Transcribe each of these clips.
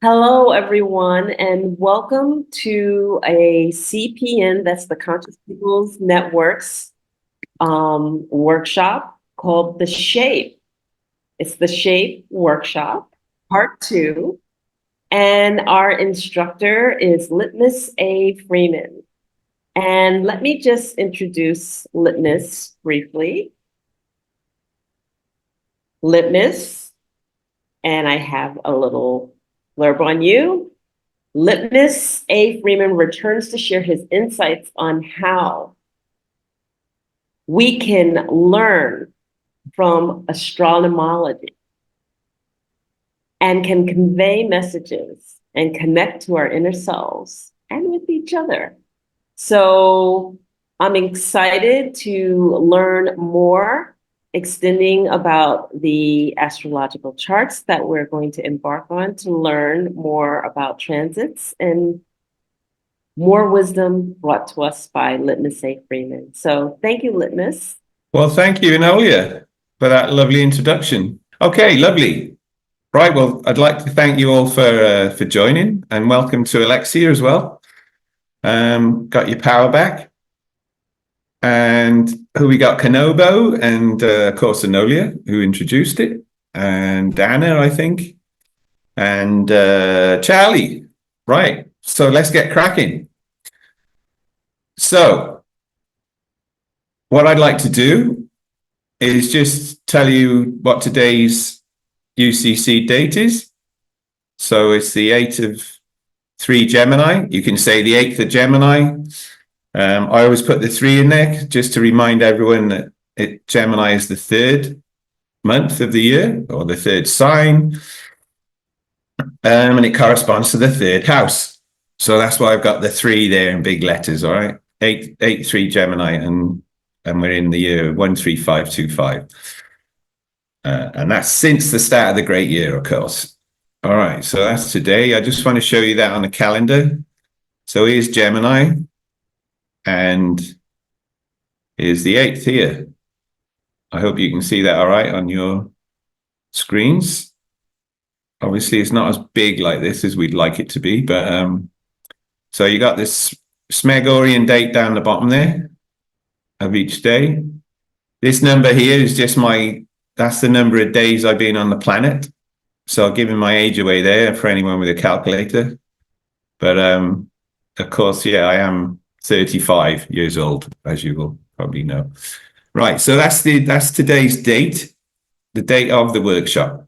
Hello, everyone, and welcome to a CPN, that's the Conscious People's Network's workshop called The Shape. It's the Shape Workshop, Part 2, and our instructor is Litmus A. Freeman. And let me just introduce Litmus briefly. Litmus, and I have a little blurb on you. Litmus A. Freeman returns to share his insights on how we can learn from astronomology and can convey messages and connect to our inner selves and with each other. So I'm excited to learn more, extending about the astrological charts that we're going to embark on to learn more about transits and more wisdom brought to us by Litmus A. Freeman. So thank you, Litmus. Well, thank you, Enolia, for that lovely introduction. Okay, lovely. Right, well, I'd like to thank you all for joining, and welcome to Alexia as well. Got your power back. And who we got? Kanobo, and of course Enolia, who introduced it, and Anna, I think, and Charlie. Right, so let's get cracking. So what I'd like to do is just tell you what today's UCC date is. So it's the 8th of THREE-Gemini. You can say the 8th of Gemini. I always put the 3 in there just to remind everyone that Gemini is the 3rd month of the year, or the 3rd sign, and it corresponds to the 3rd house. So that's why I've got the 3 there in big letters. All right, 8 THREE-Gemini, and we're in the year 13525. And that's since the start of the great year, of course. All right, so that's today. I just want to show you that on the calendar. So here's Gemini, and here's the 8th here. I hope you can see that all right on your screens. Obviously, it's not as big like this as we'd like it to be, but so you got this Gregorian date down the bottom there of each day. This number here is just that's the number of days I've been on the planet. So I'll give my age away there for anyone with a calculator. But of course, yeah, I am 35 years old, as you will probably know. Right, so that's today's date, the date of the workshop.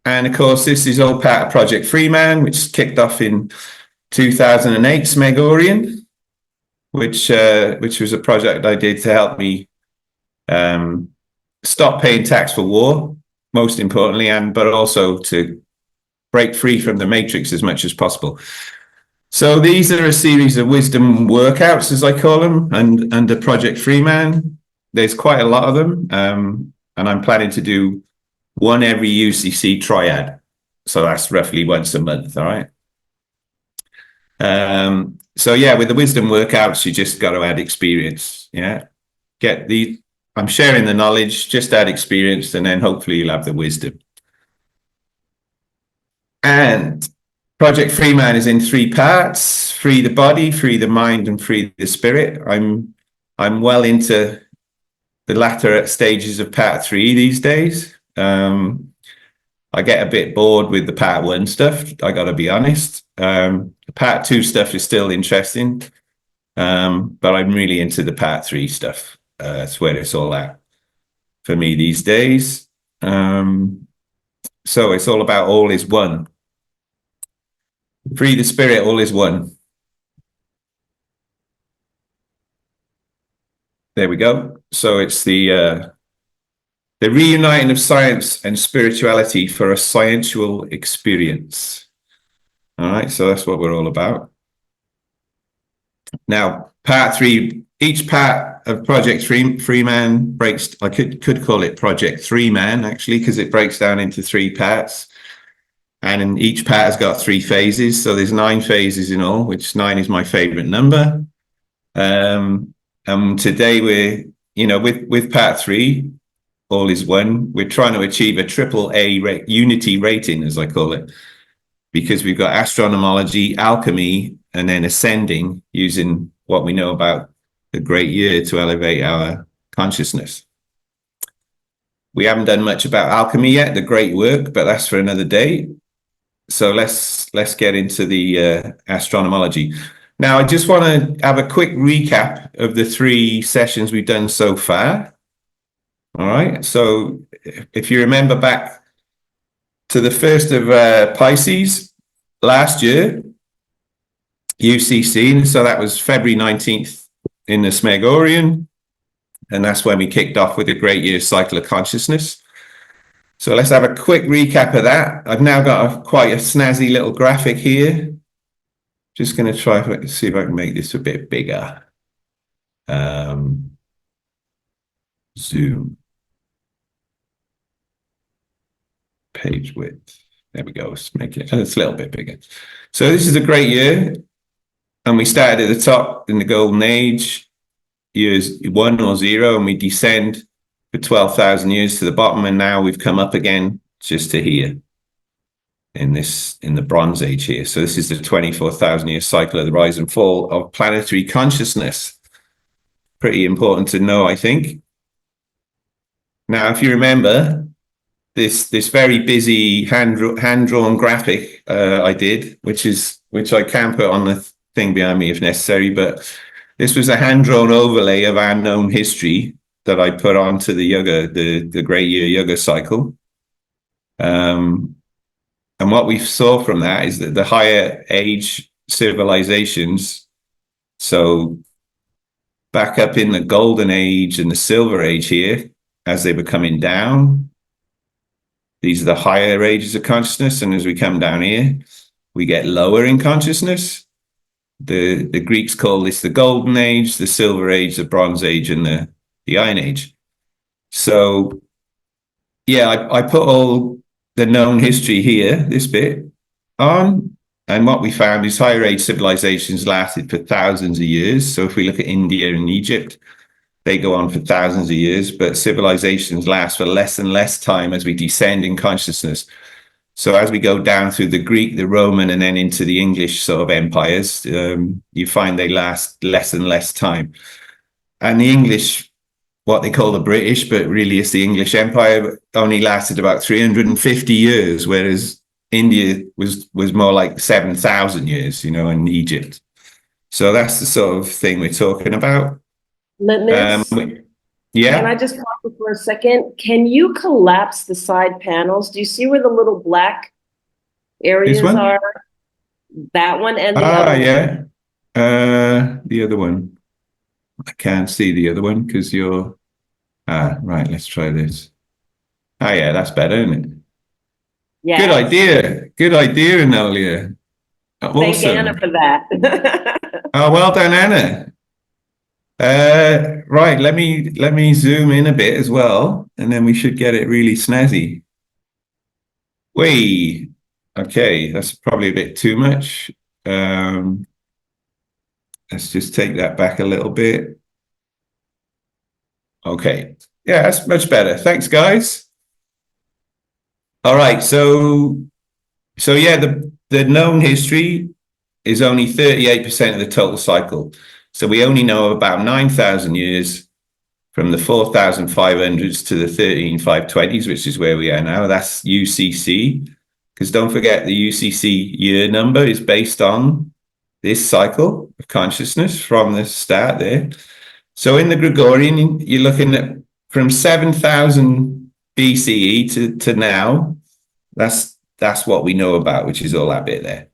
And of course, this is all part of Project Freeman, which kicked off in 2008, Gregorian, which was a project I did to help me stop paying tax for war, most importantly, but also to break free from the matrix as much as possible. So these are a series of wisdom workouts, as I call them, and under Project Freeman. There's quite a lot of them, and I'm planning to do one every UCC triad. So that's roughly once a month, all right? So yeah, with the wisdom workouts, you just got to add experience, yeah? I'm sharing the knowledge, just add experience, and then hopefully you'll have the wisdom. And Project Freeman is in 3 parts: free the body, free the mind, and free the spirit. I'm well into the latter stages of part 3 these days. I get a bit bored with the part 1 stuff, I got to be honest. The part 2 stuff is still interesting, but I'm really into the part 3 stuff. That's where it's all at for me these days. So it's all about all is one. Free the spirit, all is one. There we go. So it's the reuniting of science and spirituality for a sciential experience. All right, so that's what we're all about. Now, part 3, each part of Project Freeman breaks, I could call it Project 3-Man, actually, because it breaks down into 3 parts. And in each part has got 3 phases. So there's 9 phases in all, which 9 is my favorite number. And today we're, with part 3, all is one, we're trying to achieve a AAA unity rating, as I call it. because we've got astronomology, alchemy, and then ascending, using what we know about the great year to elevate our consciousness. We haven't done much about alchemy yet, the great work, but that's for another day. So let's get into the astronomology. Now, I just want to have a quick recap of the 3 sessions we've done so far. All right. So if you remember back to the 1st of Pisces last year, UCC, so that was February 19th in the Gregorian, and that's when we kicked off with the great year cycle of consciousness. So let's have a quick recap of that. I've now got quite a snazzy little graphic here. Just going to try to see if I can make this a bit bigger. Zoom. Page width. There we go. Let's make it. It's a little bit bigger. So this is a great year. And we started at the top in the golden age, years 1 or 0, and we descend for 12,000 years to the bottom. And now we've come up again just to here in the Bronze Age here. So this is the 24,000 year cycle of the rise and fall of planetary consciousness. Pretty important to know, I think. Now, if you remember, this very busy hand-drawn graphic I did, which I can put on the thing behind me if necessary, but this was a hand-drawn overlay of our known history that I put onto the yoga, the great year yoga cycle. And what we saw from that is that the higher age civilizations, so back up in the golden age and the silver age here, as they were coming down, these are the higher ages of consciousness. And as we come down here, we get lower in consciousness. The Greeks call this the golden age, the silver age, the bronze age, and the iron age. So yeah, I put all the known history here, this bit on. And what we found is higher age civilizations lasted for thousands of years. So if we look at India and Egypt, they go on for thousands of years, but civilizations last for less and less time as we descend in consciousness. So as we go down through the Greek, the Roman, and then into the English sort of empires, you find they last less and less time. And the English, what they call the British, but really it's the English Empire, only lasted about 350 years, whereas India was more like 7,000 years, and Egypt. So that's the sort of thing we're talking about. Litmus, yeah. can I just pause you for a second? Can you collapse the side panels? Do you see where the little black areas are? That one and the other one. Yeah. The other one. I can't see the other one because you're... right, let's try this. Yeah, that's better, isn't it? Yeah. Good idea, Anelia. Awesome. Thank Anna for that. Oh, well done, Anna. Right, let me zoom in a bit as well, and then we should get it really snazzy. Okay, that's probably a bit too much. Let's just take that back a little bit. Okay, yeah, that's much better. Thanks, guys. All right, so yeah, the known history is only 38% of the total cycle. So we only know about 9,000 years from the 4,500s to the 13,520s, which is where we are now. That's UCC, because don't forget the UCC year number is based on this cycle of consciousness from the start there. So in the Gregorian, you're looking at from 7,000 BCE to now. That's what we know about, which is all that bit there.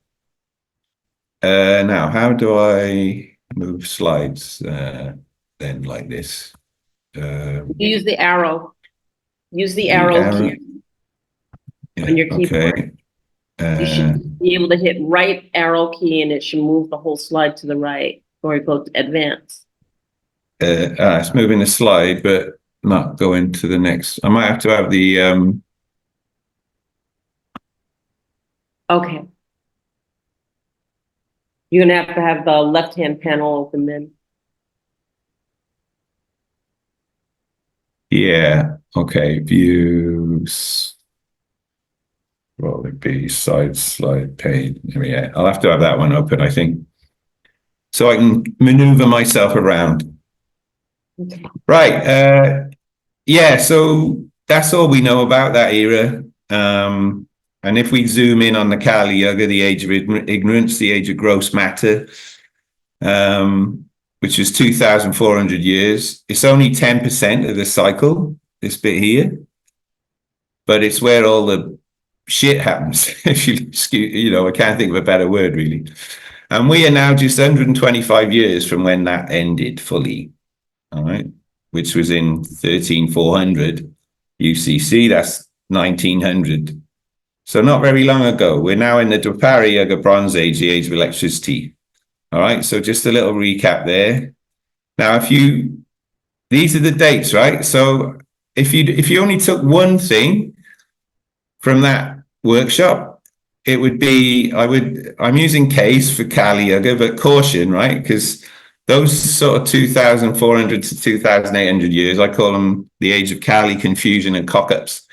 Now, how do I move slides then like this? Use the arrow. Use the arrow key on your keyboard. You should be able to hit right arrow key and it should move the whole slide to the right, or go to advance. It's moving the slide, but not going to the next. I might have to have the... Okay. You're gonna have to have the left-hand panel open then. Yeah, okay, views. Will it be side slide pane? Yeah, I'll have to have that one open, I think, so I can maneuver myself around. Okay. Right. Yeah, so that's all we know about that era. And if we zoom in on the Kali Yuga, the age of ignorance, the age of gross matter, which is 2,400 years, it's only 10% of the cycle, this bit here. But it's where all the shit happens, if I can't think of a better word, really. And we are now just 125 years from when that ended fully, all right, which was in 13400 UCC, that's 1900. So not very long ago. We're now in the Dwapara Yuga Bronze Age, the age of electricity. All right, so just a little recap there. Now, these are the dates, right? So if you only took one thing from that workshop, it would be, I'm using case for Kali Yuga, but caution, right? Because those sort of 2,400 to 2,800 years, I call them the age of Kali confusion and cock-ups,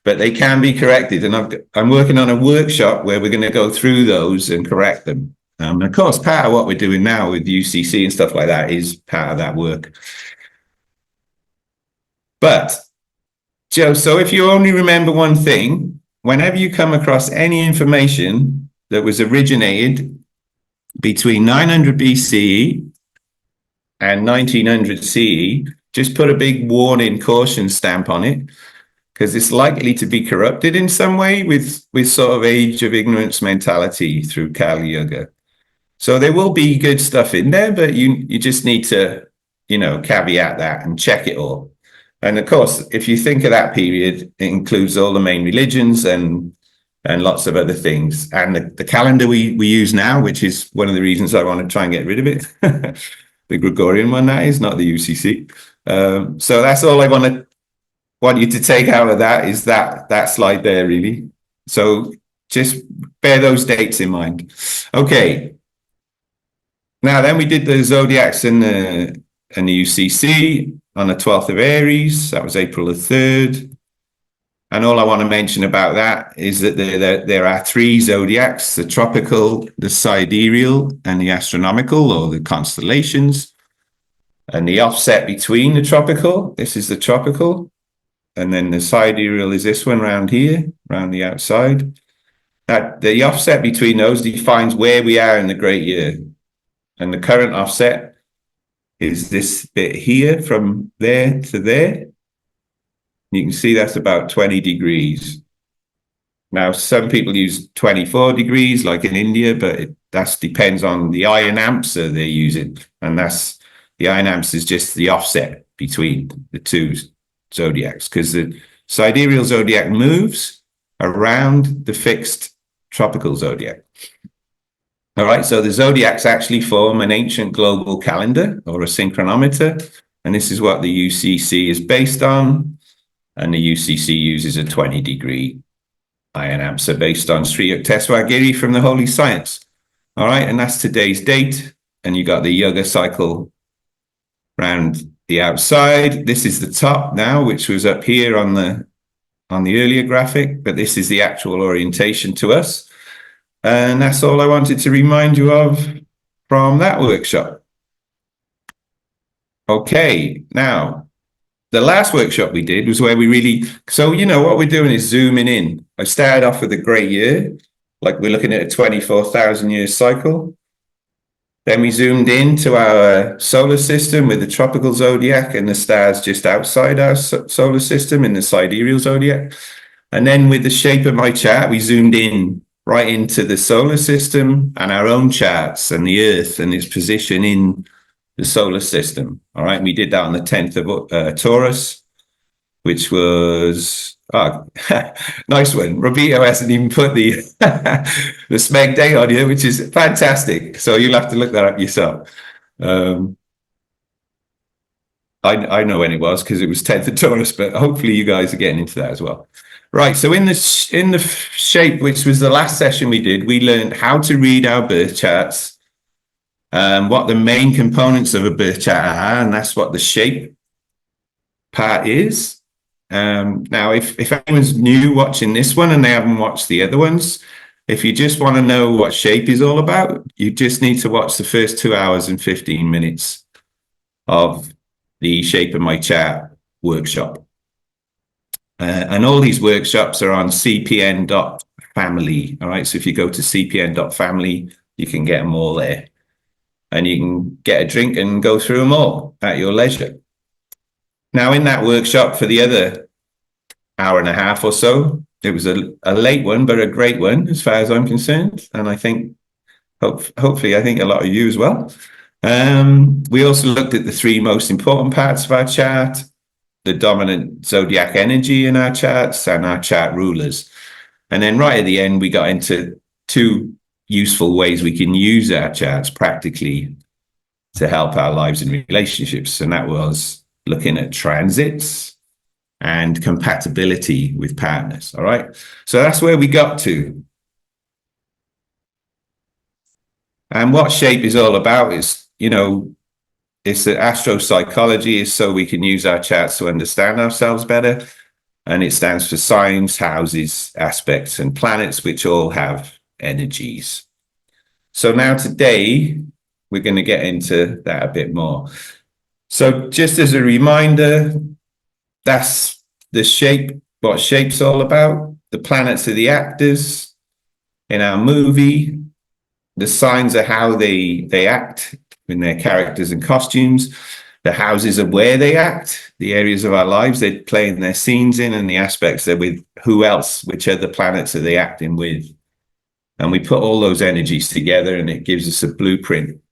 but they can be corrected. And I'm working on a workshop where we're going to go through those and correct them. And of course, part of what we're doing now with UCC and stuff like that is part of that work. But Joe, so if you only remember one thing, whenever you come across any information that was originated between 900 BCE and 1900 CE, just put a big warning caution stamp on it, because it's likely to be corrupted in some way with sort of age of ignorance mentality through Kali Yuga. So there will be good stuff in there, but you just need to, caveat that and check it all. And of course, if you think of that period, it includes all the main religions and lots of other things. And the calendar we use now, which is one of the reasons I want to try and get rid of it, the Gregorian one, that is, not the UCC. So that's all I want you to take out of that, is that slide there, really. So just bear those dates in mind. Okay. Now then, we did the zodiacs and the UCC on the 12th of Aries. That was April the 3rd. And all I want to mention about that is that there are three zodiacs: the tropical, the sidereal, and the astronomical, or the constellations. And the offset between the tropical, this is the tropical, and then the sidereal is this one around here, around the outside. That the offset between those defines where we are in the great year. And the current offset is this bit here from there to there. You can see that's about 20 degrees. Now, some people use 24 degrees, like in India, but that depends on the iron amps that they're using. And the iron amps is just the offset between the two zodiacs, because the sidereal zodiac moves around the fixed tropical zodiac. All right, so the zodiacs actually form an ancient global calendar, or a synchronometer, and this is what the UCC is based on. And the UCC uses a 20-degree iron amp, so based on Sri Yukteswar from the Holy Science. All right, and that's today's date. And you got the Yuga cycle around the outside. This is the top now, which was up here on the earlier graphic, but this is the actual orientation to us. And that's all I wanted to remind you of from that workshop. Okay, now, the last workshop we did was where we really, so what we're doing is zooming in. I started off with a great year, like we're looking at a 24,000 year cycle. Then we zoomed into our solar system with the tropical zodiac and the stars just outside our solar system in the sidereal zodiac. And then with the shape of my chart, we zoomed in right into the solar system and our own charts and the Earth and its position in the solar system. All right, we did that on the 10th of Taurus, which was, nice one. Roberto hasn't even put the the Smeg date on here, which is fantastic. So you'll have to look that up yourself. I know when it was, because it was 10th of Taurus, but hopefully you guys are getting into that as well. Right, so in the shape, which was the last session we did, we learned how to read our birth charts, what the main components of a birth chart are, and that's what the shape part is. Now, if anyone's new watching this one and they haven't watched the other ones, if you just want to know what shape is all about, you just need to watch the first 2 hours and 15 minutes of the Shape of My Chart workshop. And all these workshops are on cpn.family. All right. So if you go to cpn.family, you can get them all there. And you can get a drink and go through them all at your leisure. Now, in that workshop for the other hour and a half or so, it was a late one, but a great one as far as I'm concerned. And I think, hopefully, I think a lot of you as well. We also looked at the three most important parts of our chart, the dominant zodiac energy in our charts and our chart rulers. And then right at the end, we got into two useful ways we can use our charts practically to help our lives and relationships. And that was looking at transits and compatibility with partners. All right. So that's where we got to. And what shape is all about is, it's that astropsychology is so we can use our charts to understand ourselves better. And it stands for signs, houses, aspects, and planets, which all have energies. So now today, we're going to get into that a bit more. So just as a reminder, that's the shape, what shape's all about. The planets are the actors in our movie. The signs are how they act in their characters and costumes. The houses are where they act, the areas of our lives they're playing their scenes in, and the aspects are with who else, which other planets are they acting with. And we put all those energies together and it gives us a blueprint,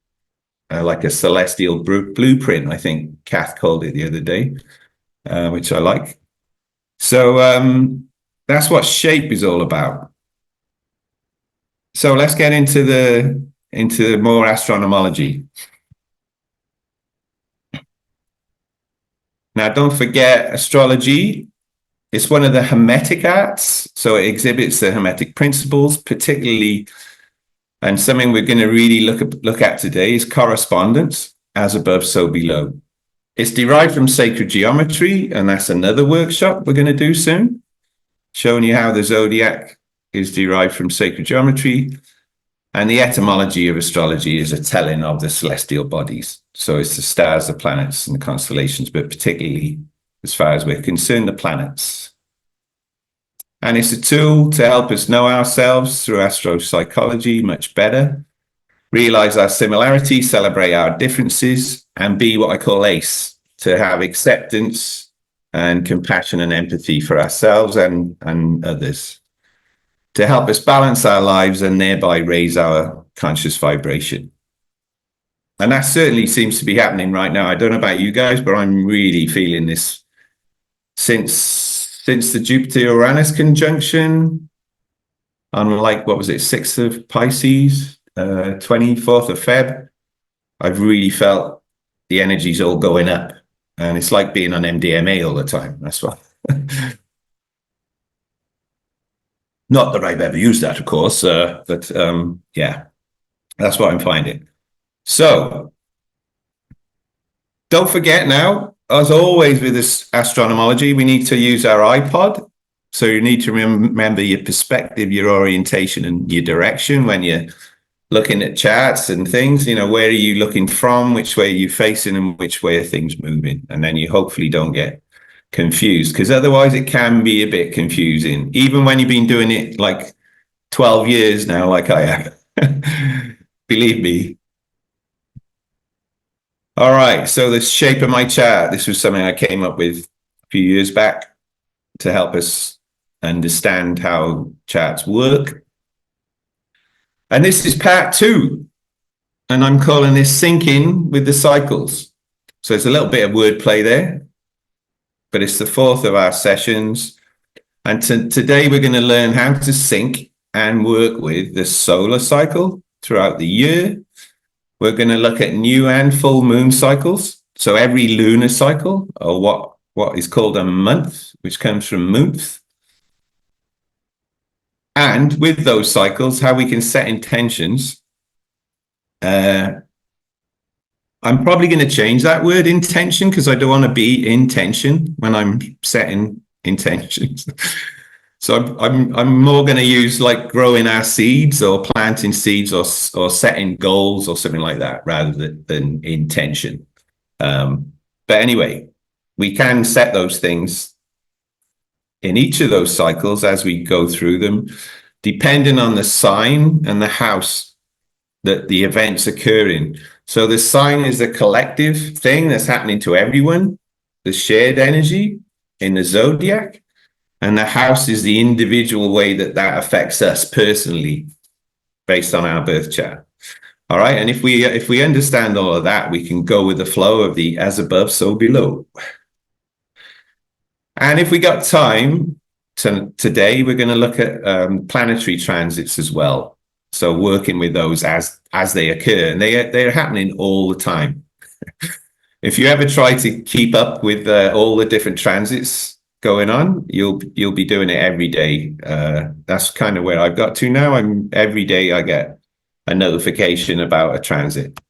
like a celestial blueprint, I think Kath called it the other day, which I like. So that's what shape is all about. So let's get into more astronomology. Now, don't forget astrology. It's one of the Hermetic arts, so it exhibits the Hermetic principles, particularly, and something we're going to really look at today is correspondence, as above, so below. It's derived from sacred geometry, and that's another workshop we're going to do soon, showing you how the zodiac is derived from sacred geometry. And the etymology of astrology is a telling of the celestial bodies. So it's the stars, the planets, and the constellations, but particularly, as far as we're concerned, the planets. And it's a tool to help us know ourselves through astropsychology much better, realize our similarities, celebrate our differences, and be what I call ACE, to have acceptance and compassion and empathy for ourselves and others, to help us balance our lives and thereby raise our conscious vibration. And that certainly seems to be happening right now. I don't know about you guys, but I'm really feeling this since the Jupiter-Uranus conjunction on, like, what was it, 6th of Pisces, 24th of Feb. I've really felt the energies all going up. And it's like being on MDMA all the time. That's what. Not that I've ever used that, of course, but yeah, that's what I'm finding. So don't forget now, as always with this astronomology, we need to use our iPod. So you need to remember your perspective, your orientation, and your direction when you're looking at charts and things. Where are you looking from, which way are you facing, and which way are things moving? And then you hopefully don't get confused, because otherwise it can be a bit confusing, even when you've been doing it like 12 years now, like I have. Believe me. All right, so the shape of my chart, this was something I came up with a few years back to help us understand how charts work. And this is part 2, and I'm calling this Syncing with the Cycles. So it's a little bit of wordplay there, but it's the 4th of our sessions. And today we're going to learn how to sync and work with the solar cycle throughout the year. We're going to look at new and full moon cycles. So every lunar cycle, or what is called a month, which comes from month. And with those cycles, how we can set intentions. I'm probably going to change that word intention, because I don't want to be in tension when I'm setting intentions. So I'm more going to use like growing our seeds or planting seeds or setting goals or something like that rather than intention. But anyway, we can set those things in each of those cycles as we go through them, depending on the sign and the house that the events occur in. So the sign is the collective thing that's happening to everyone, the shared energy in the zodiac, and the house is the individual way that that affects us personally based on our birth chart. All right, and if we understand all of that, we can go with the flow of the as above, so below. And if we got time today, we're going to look at planetary transits as well. So working with those as they occur, and they're happening all the time. If you ever try to keep up with all the different transits going on, you'll be doing it every day. That's kind of where I've got to now. Every day I get a notification about a transit,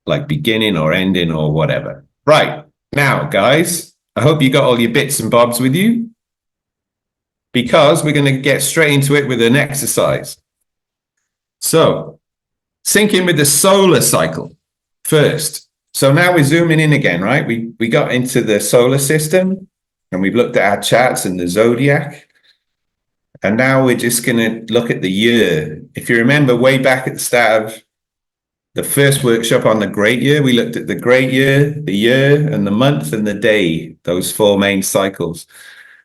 like beginning or ending or whatever. Right, now, guys, I hope you got all your bits and bobs with you, because we're going to get straight into it with an exercise. So, sync in with the solar cycle first. So now we're zooming in again, right? We got into the solar system and we've looked at our charts and the zodiac. And now we're just going to look at the year. If you remember way back at the start of the first workshop on the great year, we looked at the great year, the year, and the month and the day, those four main cycles.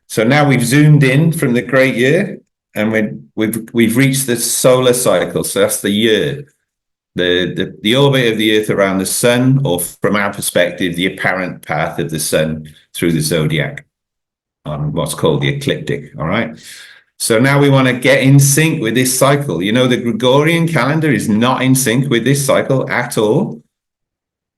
So now we've zoomed in from the great year and we've reached the solar cycle. So that's the year, the orbit of the Earth around the sun, or from our perspective, the apparent path of the sun through the zodiac on what's called the ecliptic. All right. So now we want to get in sync with this cycle. You know, the Gregorian calendar is not in sync with this cycle at all.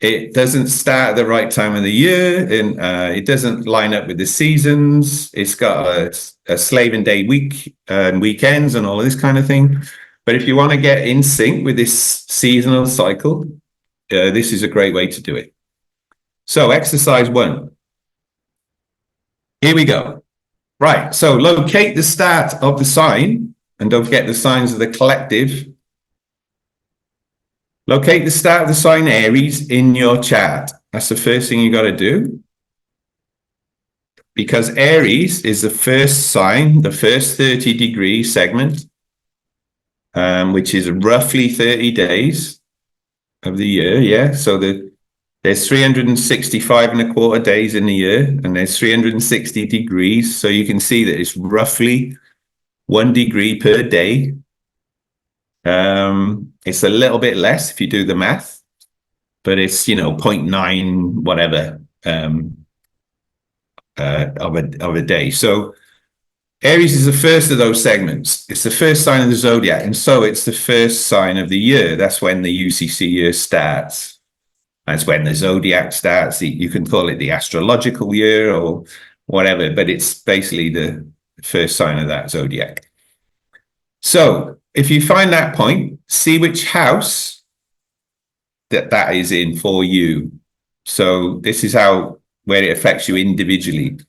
It doesn't start at the right time of the year, and it doesn't line up with the seasons. It's got a slaving day week and weekends and all of this kind of thing. But if you want to get in sync with this seasonal cycle, this is a great way to do it. So exercise 1. Here we go. Right, so locate the start of the sign, and don't forget the signs of the collective. Locate the start of the sign Aries in your chart. That's the first thing you got to do. Because Aries is the first sign, the first 30-degree segment, which is roughly 30 days of the year, yeah? So there's 365 and a quarter days in the year, and there's 360 degrees. So you can see that it's roughly 1 degree per day. It's a little bit less if you do the math, but it's, 0.9 whatever of a day. So Aries is the first of those segments. It's the first sign of the zodiac, and so it's the first sign of the year. That's when the UCC year starts. That's when the zodiac starts. You can call it the astrological year or whatever, but it's basically the first sign of that zodiac. So if you find that point, see which house that is in for you. So this is where it affects you individually.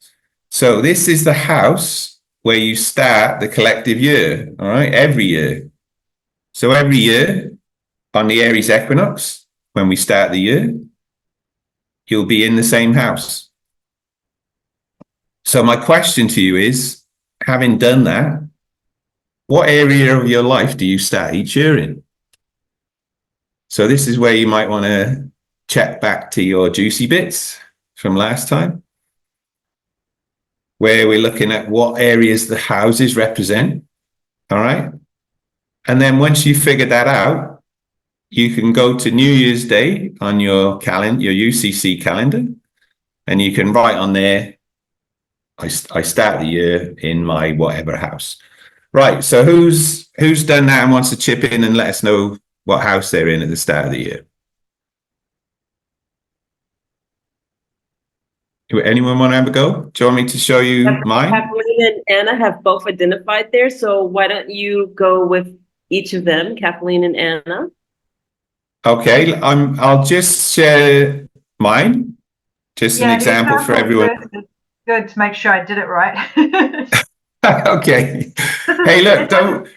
So this is the house where you start the collective year, all right, every year. So every year on the Aries equinox, when we start the year, you'll be in the same house. So my question to you is, having done that, what area of your life do you start each year in? So this is where you might want to check back to your juicy bits from last time, where we're looking at what areas the houses represent, all right? And then once you figure that out, you can go to New Year's Day on your calendar, your UCC calendar, and you can write on there, I start the year in my whatever house. Right, so who's done that and wants to chip in and let us know what house they're in at the start of the year? Anyone want to have a go? Do you want me to show you mine? Kathleen and Anna have both identified there, so why don't you go with each of them, Kathleen and Anna? Okay, I'll just share mine, just an example for everyone. good to make sure I did it right. Okay. Hey, look, don't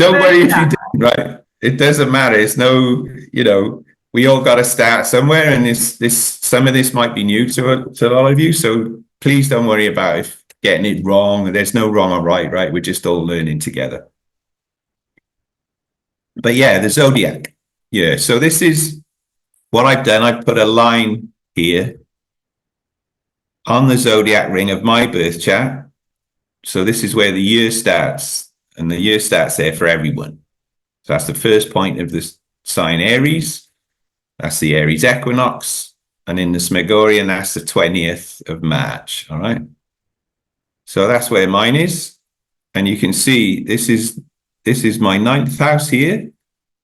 worry if you didn't, right? It doesn't matter. It's no, we all got to start somewhere, and some of this might be new to a lot of you. So please don't worry about if getting it wrong. There's no wrong or right? We're just all learning together. But yeah, the zodiac. Yeah. So this is what I've done. I put a line here on the zodiac ring of my birth chart. So this is where the year starts, and the year starts there for everyone. So that's the first point of the sign Aries. That's the Aries equinox. And in the Gregorian, that's the 20th of March. All right. So that's where mine is. And you can see this is my 9th house here.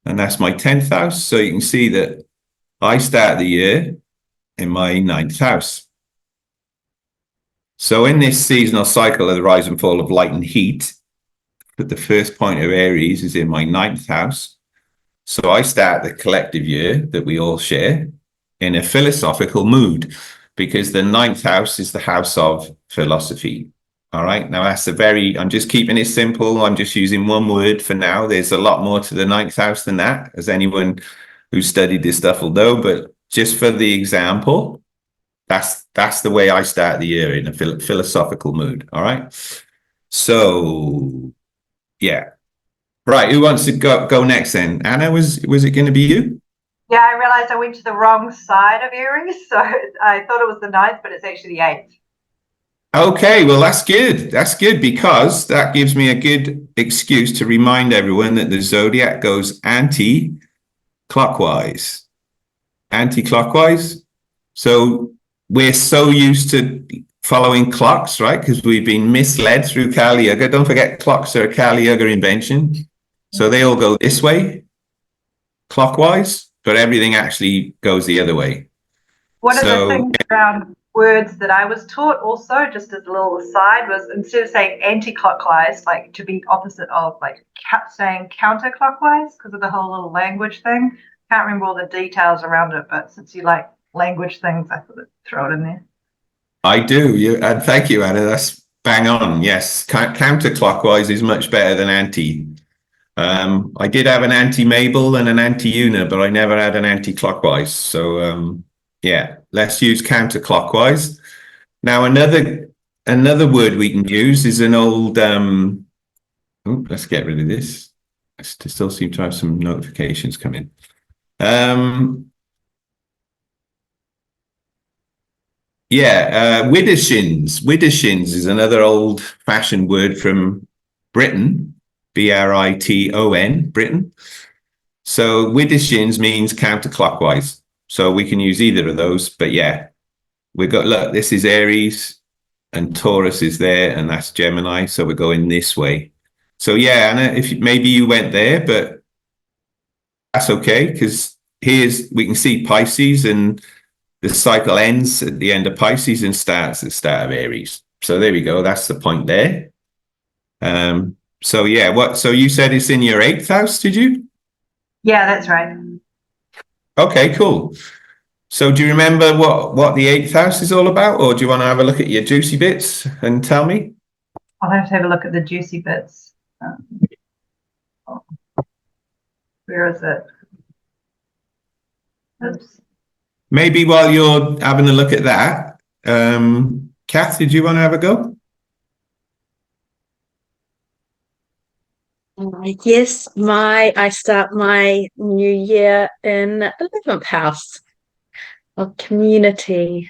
And that's my 10th house. So you can see that I start the year in my 9th house. So in this seasonal cycle of the rise and fall of light and heat, the first point of Aries is in my 9th house. So I start the collective year that we all share in a philosophical mood, because the 9th house is the house of philosophy. All right. Now I'm just keeping it simple. I'm just using one word for now. There's a lot more to the 9th house than that, as anyone who studied this stuff will know. But just for the example, that's the way I start the year, in a philosophical mood. All right. So yeah. Right. Who wants to go next then? Anna, was it going to be you? Yeah, I realized I went to the wrong side of Aries, so I thought it was the 9th, but it's actually the 8th. Okay, well, that's good. That's good, because that gives me a good excuse to remind everyone that the zodiac goes anti-clockwise. Anti-clockwise. So we're so used to following clocks, right? Because we've been misled through Kali Yuga. Don't forget, clocks are a Kali Yuga invention. So they all go this way, clockwise, but everything actually goes the other way. One of the things around words that I was taught also, just as a little aside, was instead of saying anti-clockwise, like to be opposite of, like saying counterclockwise, because of the whole little language thing. Can't remember all the details around it, but since you like language things, I thought I'd throw it in there. I do, and thank you, Anna. That's bang on. Yes, counterclockwise is much better than anti. I did have an anti-Mabel and an anti-Una, but I never had an anti-clockwise. So yeah, let's use counterclockwise. Now another word we can use is an old. Let's get rid of this. I still seem to have some notifications coming. Widdershins. Widdershins is another old-fashioned word from Britain, Briton, Britain. So widdershins means counterclockwise. So we can use either of those. But yeah, look, this is Aries and Taurus is there, and that's Gemini. So we're going this way. So yeah, Anna, maybe you went there, but that's okay, because we can see Pisces, and the cycle ends at the end of Pisces and starts at the start of Aries. So there we go. That's the point there. So yeah, so you said it's in your 8th house, did you? Yeah, that's right. Okay, cool. So do you remember what the 8th house is all about, or do you want to have a look at your juicy bits and tell me? I'll have to have a look at the juicy bits. Where is it? Oops. Maybe while you're having a look at that, Kath, did you want to have a go? Yes, I start my new year in 11th house of community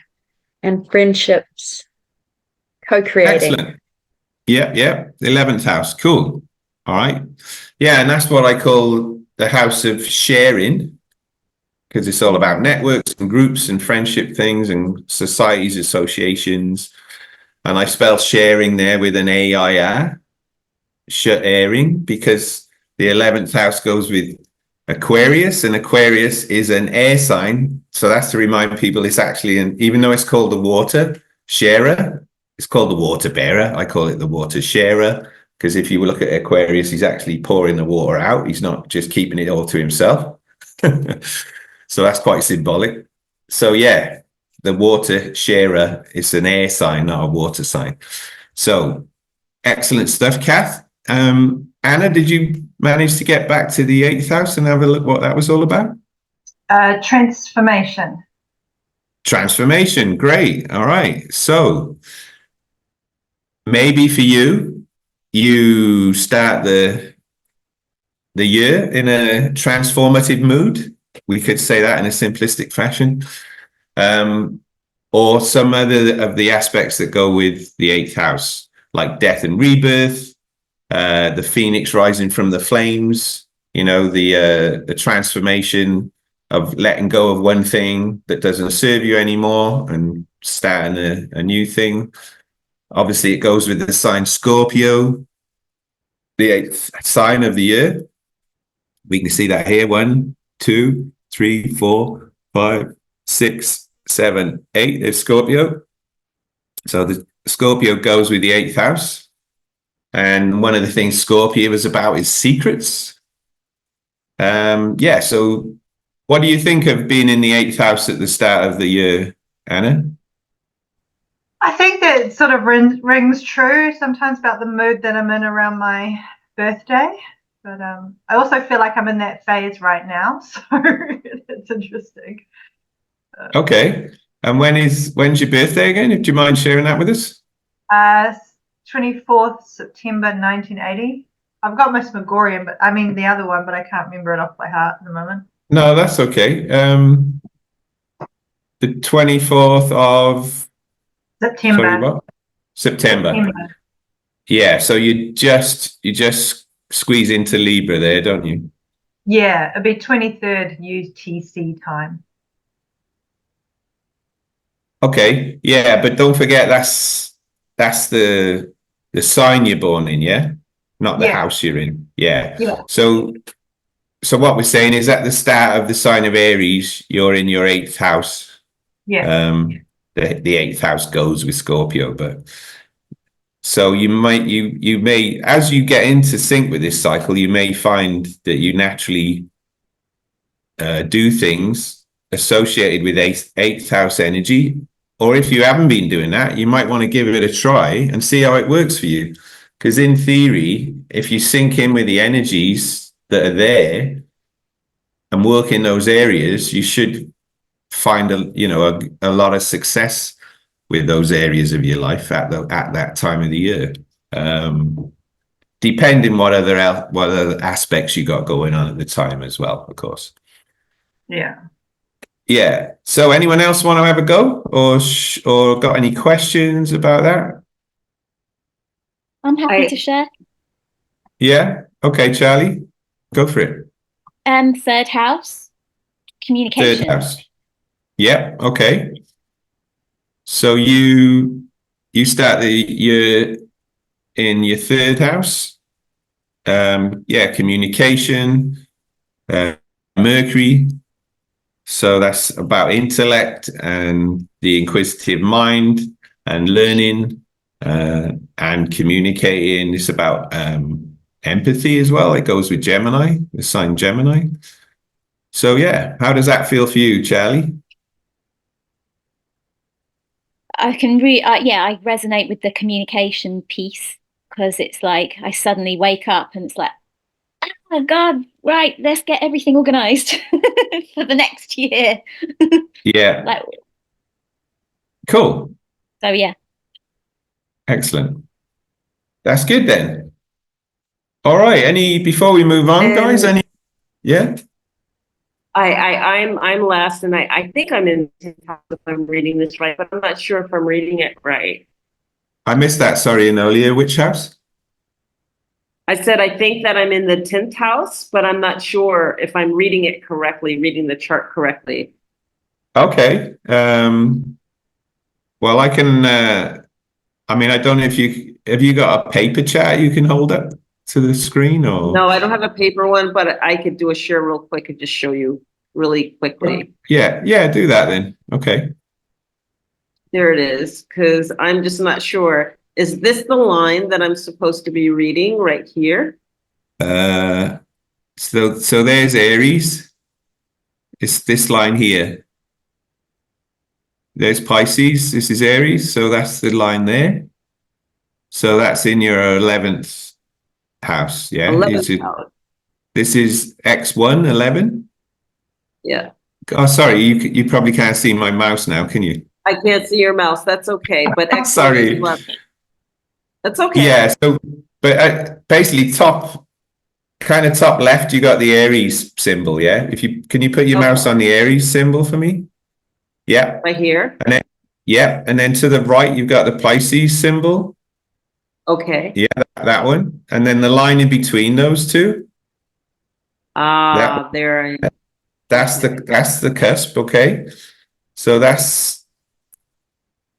and friendships, co-creating. Excellent. Yeah. 11th house. Cool. All right. Yeah, and that's what I call the house of sharing, because it's all about networks and groups and friendship things and societies, associations. And I spell sharing there with an A-I-R, sharing, because the 11th house goes with Aquarius, and Aquarius is an air sign. So that's to remind people it's actually, even though it's called the water sharer, it's called the water bearer. I call it the water sharer, because if you look at Aquarius, he's actually pouring the water out. He's not just keeping it all to himself. So that's quite symbolic. So yeah, the water sharer. It's an air sign, not a water sign. So excellent stuff, Kath. Anna, did you manage to get back to the 8th house and have a look what that was all about? Transformation. Transformation, great. All right. So maybe for you, you start the year in a transformative mood. We could say that in a simplistic fashion. Or some other of the aspects that go with the 8th house, like death and rebirth, the phoenix rising from the flames, you know, the transformation of letting go of one thing that doesn't serve you anymore and starting a new thing. Obviously, it goes with the sign Scorpio, the 8th sign of the year. We can see that here. 1, 2, 3, 4, 5, 6, 7, 8. There's Scorpio. So the Scorpio goes with the 8th house. And one of the things Scorpio is about is secrets. Yeah, so what do you think of being in the 8th house at the start of the year, Anna? I think that sort of rings true sometimes about the mood that I'm in around my birthday. But I also feel like I'm in that phase right now, so it's interesting. Okay. And when's your birthday again? Do you mind sharing that with us? 24th September 1980. I've got my Gregorian, but I mean the other one, but I can't remember it off by heart at the moment. No, that's okay. The 24th of September. Sorry, what? September. Yeah, so you just squeeze into Libra there, don't you? Yeah, it'd be 23rd UTC time. Okay, yeah, but don't forget that's the sign you're born in, yeah, not the house you're in. Yeah. So what we're saying is at the start of the sign of Aries, you're in your 8th house. Yeah. The 8th house goes with Scorpio, but so you may as you get into sync with this cycle, you may find that you naturally do things associated with 8th house energy. Or if you haven't been doing that, you might want to give it a try and see how it works for you. Because in theory, if you sync in with the energies that are there and work in those areas, you should find a lot of success with those areas of your life at that time of the year. Depending what other aspects you got going on at the time as well, of course. Yeah. Yeah. So anyone else want to have a go or got any questions about that? I'm happy to share. Yeah. Okay, Charlie, go for it. 3rd house, communication. 3rd house. Yeah. Okay. So you start the year in your 3rd house. Yeah, communication, Mercury. So that's about intellect and the inquisitive mind and learning and communicating. It's about empathy as well. It goes with Gemini, the sign Gemini. So yeah, how does that feel for you, Charlie? I can I resonate with the communication piece because it's like I suddenly wake up and it's like, oh God, right, let's get everything organized for the next year. Yeah. Cool. So yeah. Excellent. That's good then. All right. Before we move on, guys, yeah? I'm last, and I think I'm in 10th house if I'm reading this right, but I'm not sure if I'm reading it right. I missed that. Sorry, Enolia. Which house? I said I think that I'm in the 10th house, but I'm not sure if I'm reading it correctly, reading the chart correctly. Okay. Well, I can. I mean, I don't know if have you got a paper chart you can hold up to the screen or? No, I don't have a paper one, but I could do a share real quick and just show you really quickly. Yeah, do that then. Okay. There it is, because I'm just not sure. Is this the line that I'm supposed to be reading right here? So there's Aries. It's this line here. there's Pisces, this is Aries, so that's the line there. So that's in your 11th house, yeah? 11th house. This is X1, 11? Yeah. Oh, sorry, you probably can't see my mouse now, can you? I can't see your mouse. That's okay. But X1 Sorry. is 11. That's okay. Yeah, so, but basically top left, you got the Aries symbol, yeah? Can you put your mouse on the Aries symbol for me? Yeah. Right here. And then, yeah, and then to the right, you've got the Pisces symbol. Okay. Yeah, that one. And then the line in between those two. There. That's the cusp, okay? So that's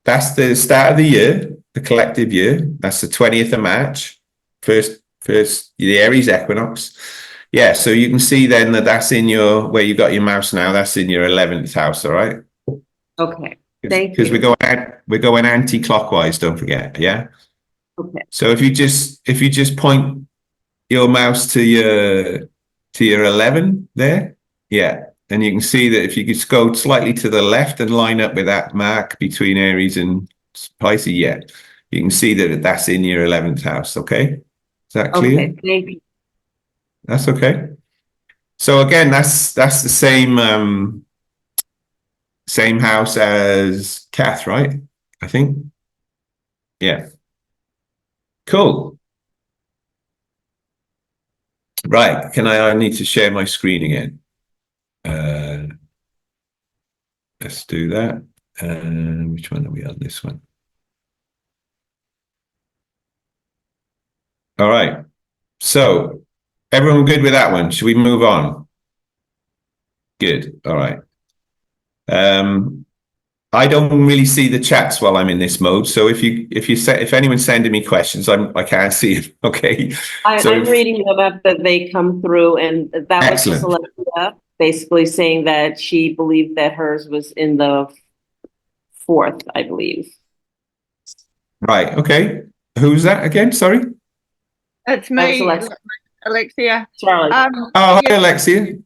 the start of the year, the collective year. That's the 20th of March, first the Aries equinox. Yeah, so you can see then that's in where you got your mouse now, that's in your 11th house, all right? Okay. Thank you. Because we're going anti-clockwise, don't forget, yeah? Okay. So if you just point your mouse to your 11 there, yeah, and you can see that if you just go slightly to the left and line up with that mark between Aries and Pisces, yeah, you can see that that's in your 11th house, okay? Is that clear? Okay, thank you. That's okay. So again, that's the same house as Kath, right? I think. Yeah. Cool. Right. I need to share my screen again. Let's do that. Which one are we on? This one. All right. So everyone good with that one? Should we move on? Good. All right. I don't really see the chats while I'm in this mode. So if anyone's sending me questions, I can't see it. Okay. I'm reading them up that they come through, and that was just Alexia basically saying that she believed that hers was in the 4th, I believe. Right. Okay. Who's that again? Sorry. It's me, Alexia. Alexia. Charlie. Hi, Alexia.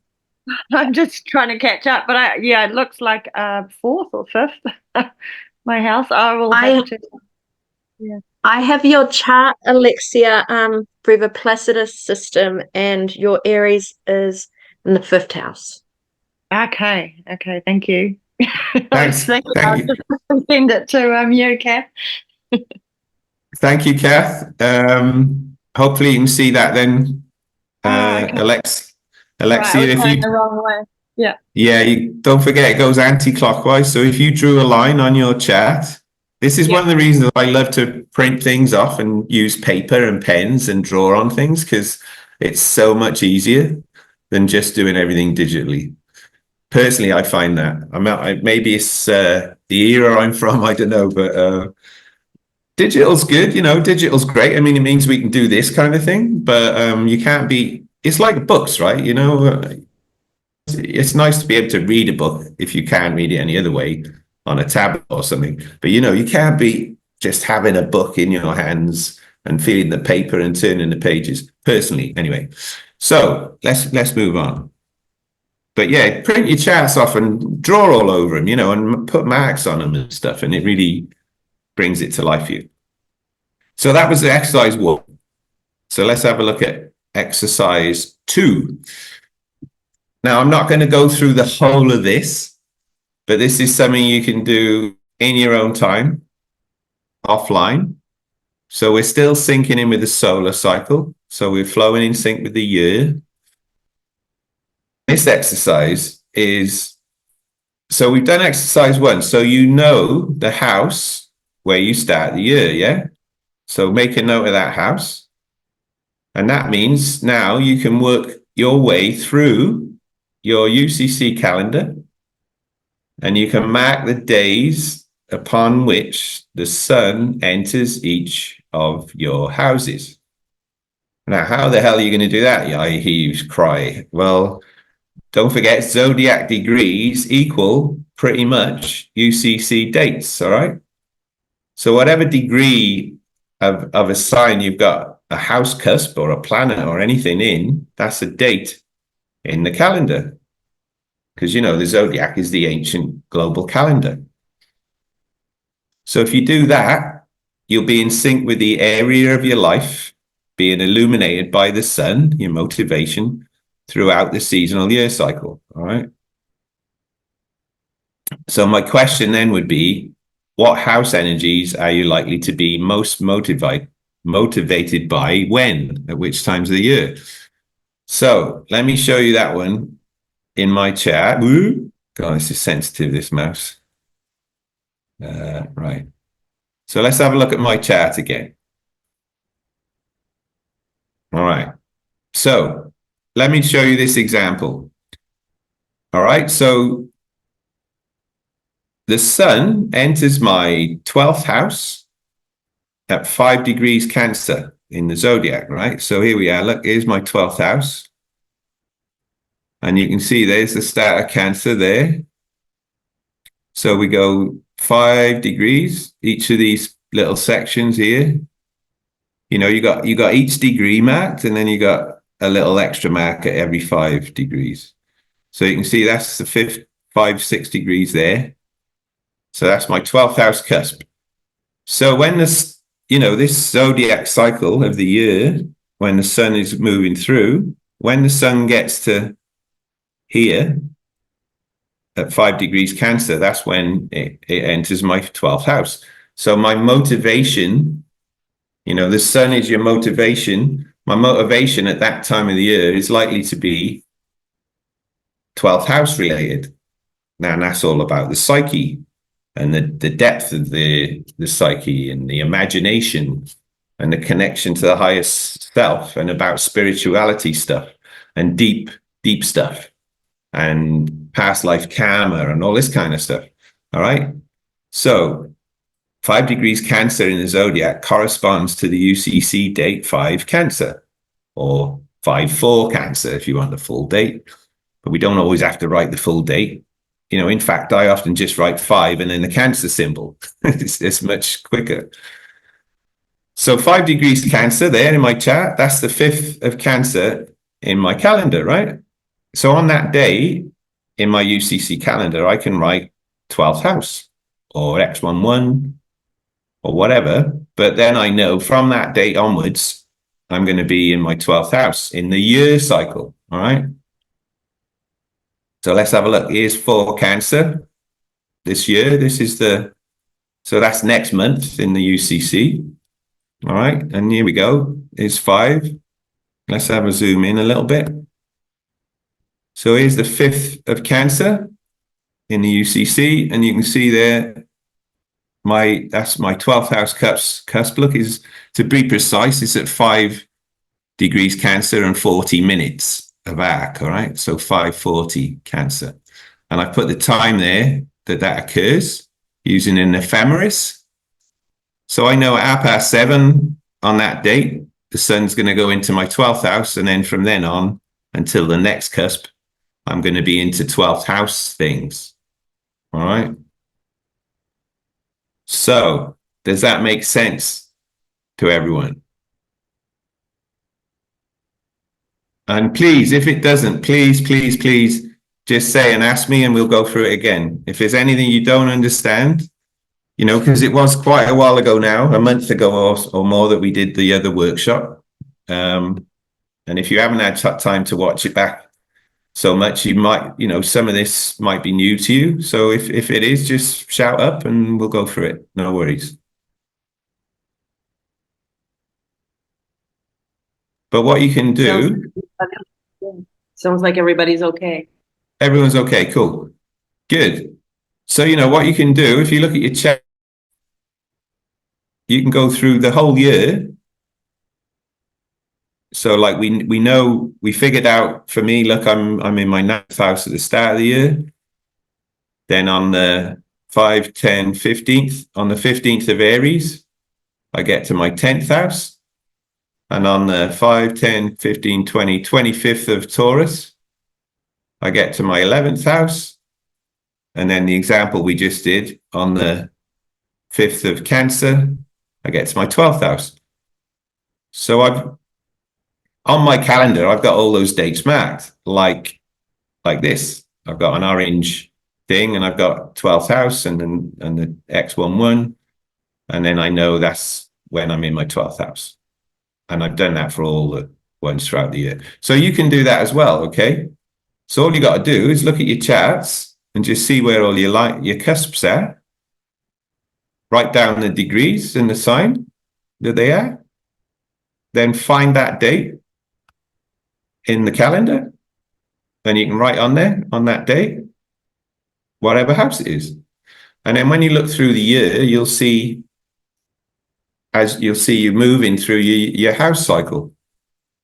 I'm just trying to catch up, but it looks like 4th or 5th. My house. I will have to. Yeah. I have your chart, Alexia, for the Placidus system, and your Aries is in the 5th house. Okay. Thank you. Thanks. Thank you. Thank I'll you. just send it to you, Kath. Thank you, Kath. Hopefully you can see that then, Okay. Alexia. Right, I was If going you the wrong way. Yeah. Yeah, you don't forget it goes anti-clockwise. So if you drew a line on your chart, this is one of the reasons I love to print things off and use paper and pens and draw on things, because it's so much easier than just doing everything digitally. Personally, I find that. Maybe it's the era I'm from, I don't know, but digital's good, digital's great. I mean, it means we can do this kind of thing, but you can't it's like books, right? It's nice to be able to read a book if you can't read it any other way on a tablet or something. But you can't be just having a book in your hands and feeling the paper and turning the pages. Personally, anyway. So let's move on. But yeah, print your charts off and draw all over them, and put marks on them and stuff, and it really brings it to life for you. So that was the exercise 1. So let's have a look at exercise 2. Now, I'm not going to go through the whole of this, but this is something you can do in your own time, offline. So we're still syncing in with the solar cycle. So we're flowing in sync with the year. This exercise so we've done exercise 1. So the house where you start the year, yeah? So make a note of that house. And that means now you can work your way through your UCC calendar, and you can mark the days upon which the sun enters each of your houses. Now, how the hell are you going to do that? I hear you cry. Well, don't forget, zodiac degrees equal pretty much UCC dates, all right? So whatever degree of a sign you've got a house cusp or a planet or anything in, that's a date in the calendar. Because, the zodiac is the ancient global calendar. So if you do that, you'll be in sync with the area of your life being illuminated by the sun, your motivation, throughout the seasonal year cycle. All right. So my question then would be, what house energies are you likely to be most motivated by when, at which times of the year? So let me show you that one in my chat. Woo! God, this is sensitive, this mouse. Right. So let's have a look at my chart again. All right. So let me show you this example. All right. So the sun enters my 12th house at 5 degrees Cancer in the zodiac, right? So here we are. Look, here's my 12th house. And you can see there's the start of Cancer there. So we go 5 degrees, each of these little sections here. You know, you got each degree marked, and then you got a little extra mark at every 5 degrees. So you can see that's the 5, 6 degrees there. So that's my 12th house cusp. So when this, this zodiac cycle of the year, when the sun is moving through, when the sun gets to here at 5 degrees Cancer, that's when it enters my 12th house. So my motivation, the sun is your motivation. My motivation at that time of the year is likely to be 12th house related. Now, that's all about the psyche and the depth of the psyche and the imagination and the connection to the highest self, and about spirituality stuff and deep stuff and past life karma and all this kind of stuff. All right. So 5 degrees Cancer in the zodiac corresponds to the UCC date 5 Cancer, or 5/4 Cancer if you want the full date. But we don't always have to write the full date. In fact, I often just write 5 and then the Cancer symbol. it's much quicker. So 5 degrees Cancer there in my chart, that's the 5th of Cancer in my calendar, right? So on that day in my UCC calendar, I can write 12th house or X11 or whatever. But then I know from that date onwards, I'm going to be in my 12th house in the year cycle, all right? So let's have a look. Here's 4 Cancer this year. So that's next month in the UCC. All right. And here we go. Here's 5. Let's have a zoom in a little bit. So here's the 5th of Cancer in the UCC. And you can see there, that's my 12th house cusp. Look, to be precise, it's at 5 degrees Cancer and 40 minutes of arc, all right? So 5:40 Cancer. And I put the time there that occurs using an ephemeris. So I know at 7:30 on that date, the sun's going to go into my 12th house. And then from then on until the next cusp, I'm going to be into 12th house things, all right? So does that make sense to everyone? And please, if it doesn't, please just say and ask me and we'll go through it again. If there's anything you don't understand, because it was quite a while ago now, a month ago or more, that we did the other workshop. And if you haven't had time to watch it back so much, you might, some of this might be new to you. So if it is, just shout up and we'll go through it. No worries. But what you can do... Sounds like everybody's okay. Everyone's okay, cool. Good. So, what you can do, if you look at your chart, you can go through the whole year. So like we figured out, for me, look, I'm in my 9th house at the start of the year. Then on the 5, 10, 15th, on the 15th of Aries, I get to my 10th house. And on the 5, 10, 15, 20, 25th of Taurus, I get to my 11th house. And then the example we just did, on the 5th of Cancer, I get to my 12th house. So on my calendar, I've got all those dates marked like this. I've got an orange thing and I've got 12th house and the X11 And then I know that's when I'm in my 12th house. And I've done that for all the ones throughout the year. So you can do that as well, okay? So all you got to do is look at your charts and just see where all your cusps are. Write down the degrees and the sign that they are. Then find that date in the calendar. Then you can write on there, on that date, whatever house it is. And then when you look through the year, you'll see you moving through your house cycle,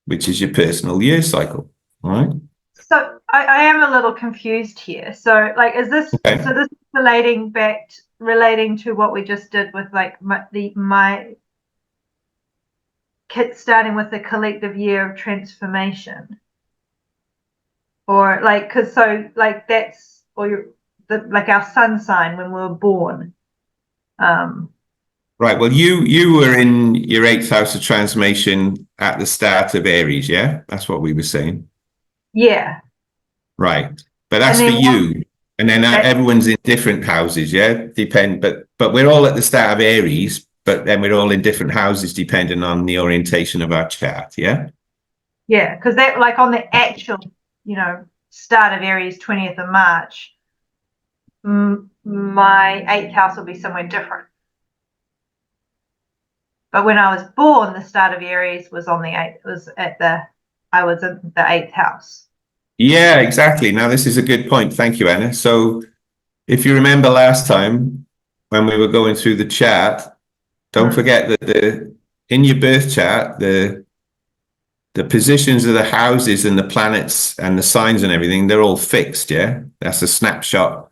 which is your personal year cycle, all right? So I am a little confused here. So like, is this, okay. So this is relating to what we just did with like my kid starting with the collective year of transformation, or like, cause so like that's, or like our sun sign when we were born. Right. Well, you were in your 8th house of transformation at the start of Aries, yeah? That's what we were saying. Yeah. Right. But that's for you. And then everyone's in different houses, yeah? But we're all at the start of Aries, but then we're all in different houses depending on the orientation of our chart, yeah? Yeah, because that, like, on the actual, start of Aries, 20th of March, my 8th house will be somewhere different. But when I was born, the start of Aries was on the 8th, I was in the 8th house. Yeah, exactly. Now, this is a good point. Thank you, Anna. So if you remember last time when we were going through the chart, don't forget that in your birth chart, the positions of the houses and the planets and the signs and everything, they're all fixed, yeah? That's a snapshot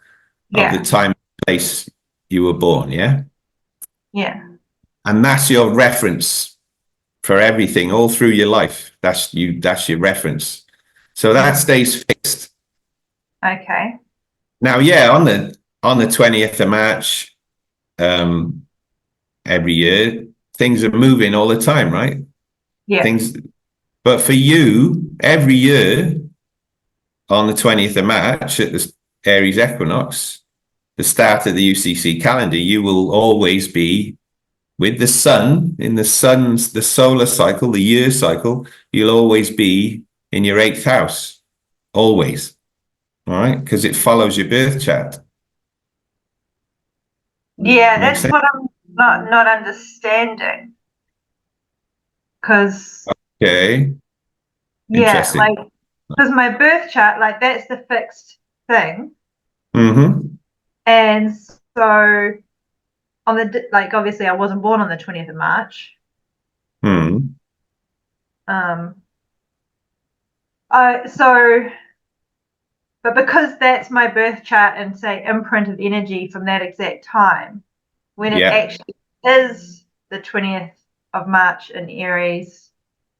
of the time and place you were born, yeah? Yeah. And that's your reference for everything all through your life. That's your reference. So that stays fixed. Okay. Now, yeah, on the 20th of March, every year, things are moving all the time, right? Yeah. But for you, every year on the 20th of March at the Aries equinox, the start of the UCC calendar, you will always be with the sun, the solar cycle, the year cycle, you'll always be in your 8th house, always, all right? Because it follows your birth chart. Yeah, that's what I'm not understanding. Because okay, interesting. Like, because my birth chart, like, that's the fixed thing. Mm-hmm. And so on the, like, obviously I wasn't born on the 20th of March. But because that's my birth chart and say imprint of energy from that exact time, when it actually is the 20th of March in Aries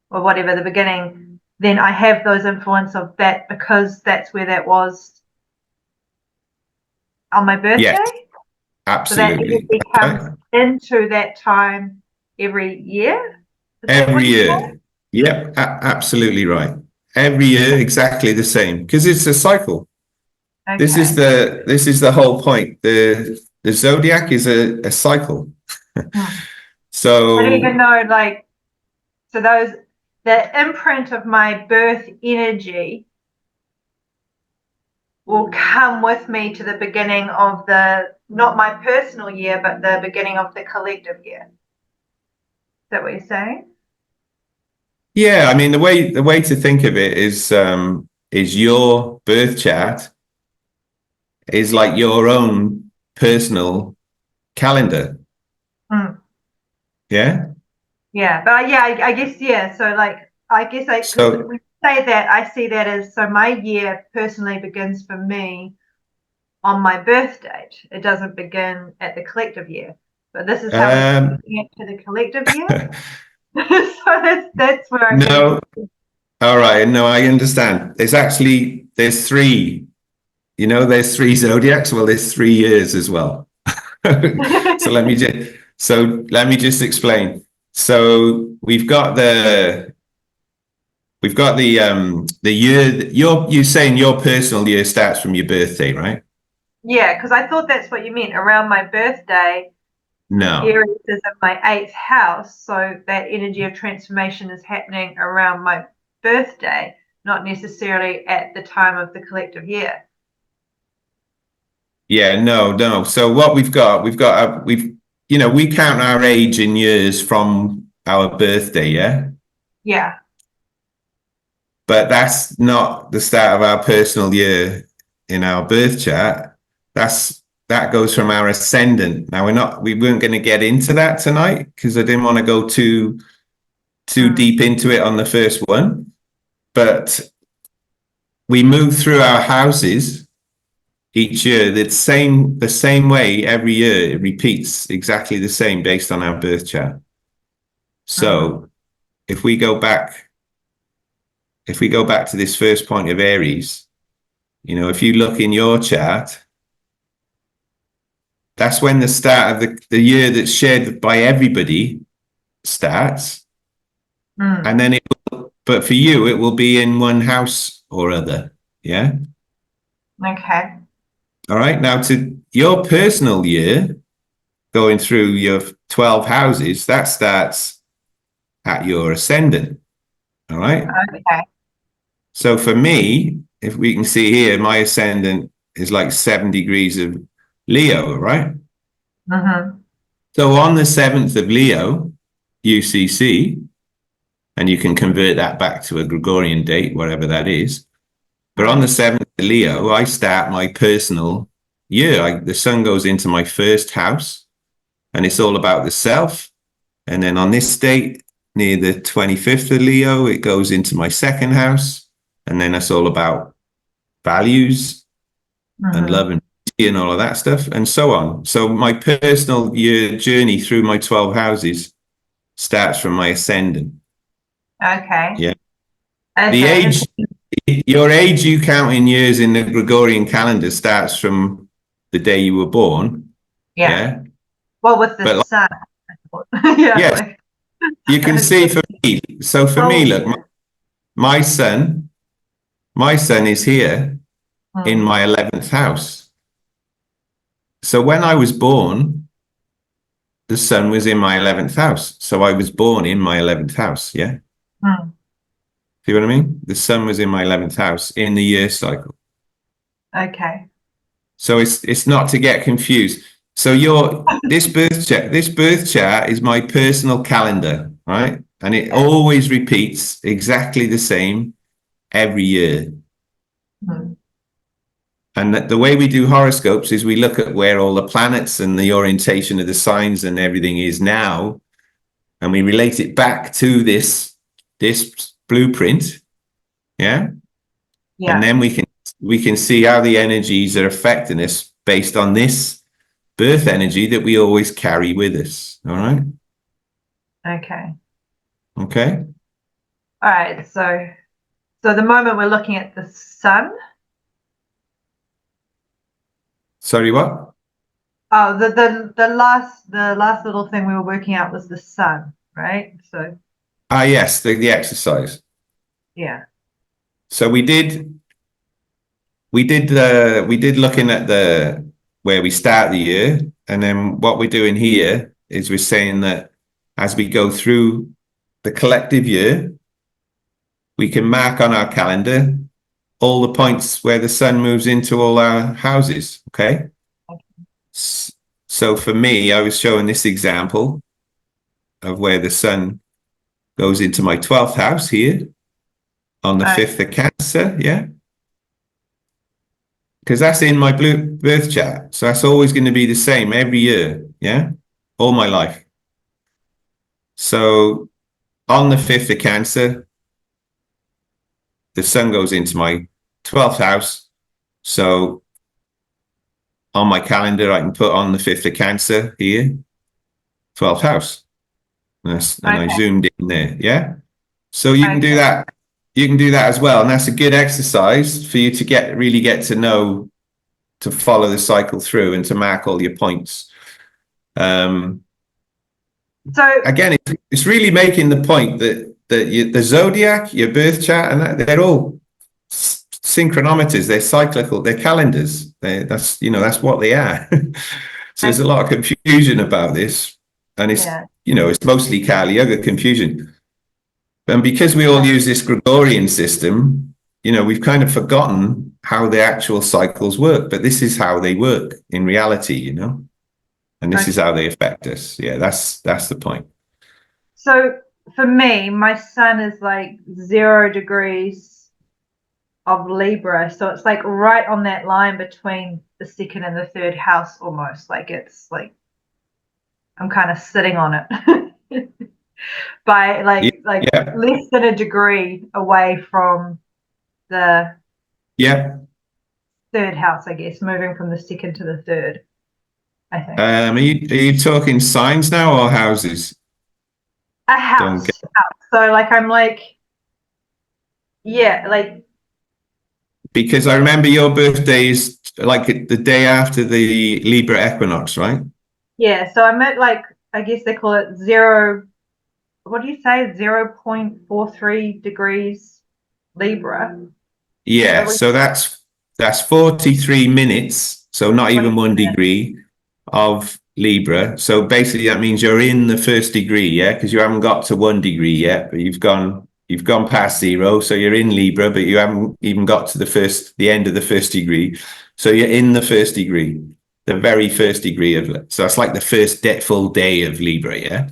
or whatever, the beginning, then I have those influence of that because that's where that was on my birthday. Yes, absolutely. So that energy comes into that time every year. Every year. Yep, absolutely right. Every year, exactly the same, because it's a cycle. Okay. This is the whole point. The zodiac is a cycle. So I don't even know, like, so the imprint of my birth energy will come with me to the beginning of not my personal year, but the beginning of the collective year. Is that what you're saying? Yeah, I mean, the way to think of it is your birth chart is like your own personal calendar. Yeah. Yeah, but I guess So like, I guess when we say that, I see that as, so my year personally begins for me on my birth date. It doesn't begin at the collective year, but this is how we get to the collective year. So that's where I'm no. All right, no, I understand. There's three. There's 3 zodiacs. Well, there's 3 years as well. So let me just explain. So we've got the year. You're saying your personal year starts from your birthday, right? Yeah, because I thought that's what you meant. Around my birthday, No. Aries is in my 8th house, so that energy of transformation is happening around my birthday, not necessarily at the time of the collective year. Yeah, no. So what we count our age in years from our birthday, yeah? Yeah. But that's not the start of our personal year in our birth chart. That goes from our ascendant. Now we weren't going to get into that tonight because I didn't want to go too deep into it on the first one. But we move through our houses each year the same way every year. It repeats exactly the same based on our birth chart. So if we go back to this first point of Aries, if you look in your chart, that's when the start of the year that's shared by everybody starts. And then but for you, it will be in one house or other. Yeah. Okay. All right. Now to your personal year, going through your 12 houses, that starts at your ascendant. All right. Okay. So for me, if we can see here, my ascendant is like 7 degrees of Leo, right? So on the 7th of Leo, UCC, and you can convert that back to a Gregorian date, whatever that is. But on the 7th of Leo, I start my personal year. The sun goes into my first house, and it's all about the self. And then on this date, near the 25th of Leo, it goes into my second house. And then that's all about values and love and beauty and all of that stuff, and so on. So my personal year journey through my 12 houses starts from my ascendant. Okay. Yeah. Okay. The age, your age you count in years in the Gregorian calendar starts from the day you were born. Yeah. Well, with the sun. Yes. Like, you can see for me. So for me, look, my sun is here in my 11th house. So when I was born, the sun was in my 11th house. So I was born in my 11th house. Yeah. See what I mean? The sun was in my 11th house in the year cycle. Okay. So it's not to get confused. So this birth chart is my personal calendar, right? And it always repeats exactly the same every year. And the way we do horoscopes is we look at where all the planets and the orientation of the signs and everything is now, and we relate it back to this blueprint. Yeah. And then we can see how the energies are affecting us based on this birth energy that we always carry with us. All right. Okay. Okay. All right. So the moment we're looking at the sun. Sorry, what? Oh, the last little thing we were working out was the sun, right? So. Yes, the exercise. Yeah. So we did looking at where we start the year, and then what we're doing here is we're saying that as we go through the collective year, we can mark on our calendar all the points where the sun moves into all our houses. Okay. So for me, I was showing this example of where the sun goes into my 12th house here on the 5th of Cancer. Yeah. Because that's in my birth chart. So that's always going to be the same every year. Yeah. All my life. So on the 5th of Cancer, the sun goes into my 12th house. So on my calendar, I can put on the 5th of Cancer here, 12th house. And I zoomed in there. Yeah. So you can do that. You can do that as well. And that's a good exercise for you to really get to know, to follow the cycle through and to mark all your points. So again, it's really making the point that the zodiac, your birth chart, and they're all synchronometers. They're cyclical. They're calendars. That's what they are. So there's a lot of confusion about this, and it's it's mostly Kali Yuga confusion. And because we all use this Gregorian system, we've kind of forgotten how the actual cycles work. But this is how they work in reality, and this is how they affect us. Yeah, that's the point. So for me, my sun is like 0 degrees of Libra, so it's like right on that line between the second and the third house, almost like it's like I'm kind of sitting on it by like less than a degree away from the third house, I guess, moving from the second to the third, I think. Are you talking signs now or houses? A house. So like I'm like, like, because I remember your birthday is like the day after the Libra equinox, right? Yeah, so I'm at like, I guess they call it 0, what do you say, 0.43 degrees Libra. Yeah, so that's 43 minutes, so not even 1 degree of Libra. So basically that means you're in the first degree, yeah, because you haven't got to 1 degree yet, but you've gone past 0, so you're in Libra, but you haven't even got to the end of the first degree. So you're in the first degree, the very first degree of it. So it's like the first full day of Libra, yeah?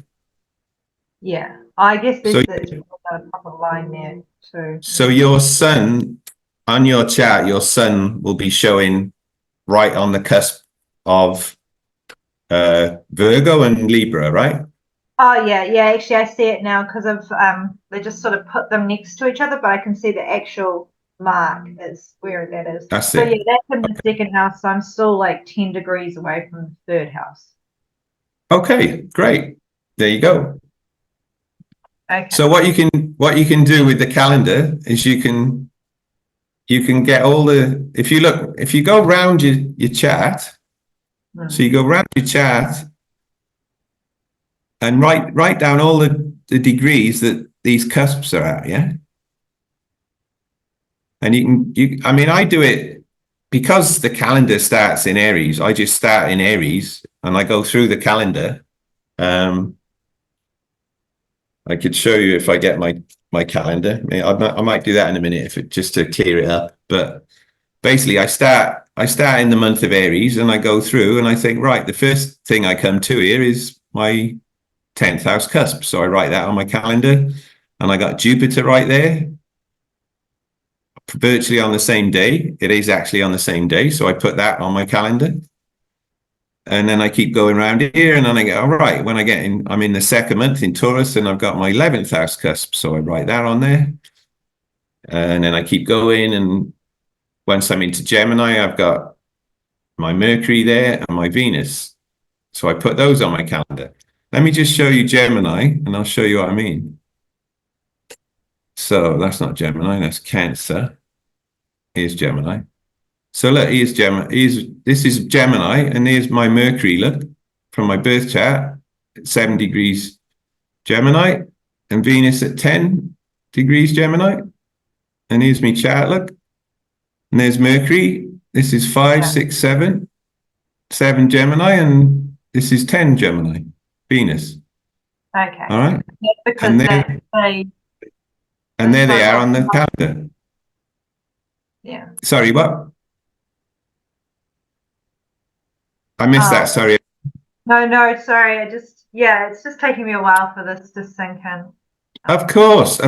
Yeah, I guess there's a proper line there too. So your sun, on your chart, your sun will be showing right on the cusp of Virgo and Libra, right? Oh yeah, actually I see it now because of they just sort of put them next to each other, but I can see the actual mark is where that is. That's so it. Yeah, that's in the second house, so I'm still like 10 degrees away from the third house. Okay, great. There you go. Okay. So what you can do with the calendar is you can get all the, if you go around your chart, so you go around your chart and write down all the degrees that these cusps are at, yeah? And I mean, I do it because the calendar starts in Aries. I just start in Aries and I go through the calendar. I could show you if I get my calendar. I might do that in a minute just to clear it up. But basically, I start in the month of Aries and I go through and I think, right, the first thing I come to here is my 10th house cusp. So I write that on my calendar, and I got Jupiter right there, virtually on the same day. It is actually on the same day, so I put that on my calendar. And then I keep going around here, and then I go, all right, when I'm in the second month in Taurus, and I've got my 11th house cusp, so I write that on there. And then I keep going, and once I'm into Gemini, I've got my Mercury there and my Venus. So I put those on my calendar. Let me just show you Gemini, and I'll show you what I mean. So that's not Gemini, that's Cancer. Here's Gemini. So look, here's Gemini. This is Gemini, and here's my Mercury, look, from my birth chart, 7 degrees Gemini, and Venus at 10 degrees Gemini. And here's my chart, look. And there's Mercury. This is 5, 6, 7. 7 Gemini, and this is 10 Gemini, Venus. Okay. All right. Because and there they are on the calendar. Yeah. Sorry, what? I missed that, sorry. No, sorry. It's just taking me a while for this to sink in. Of course.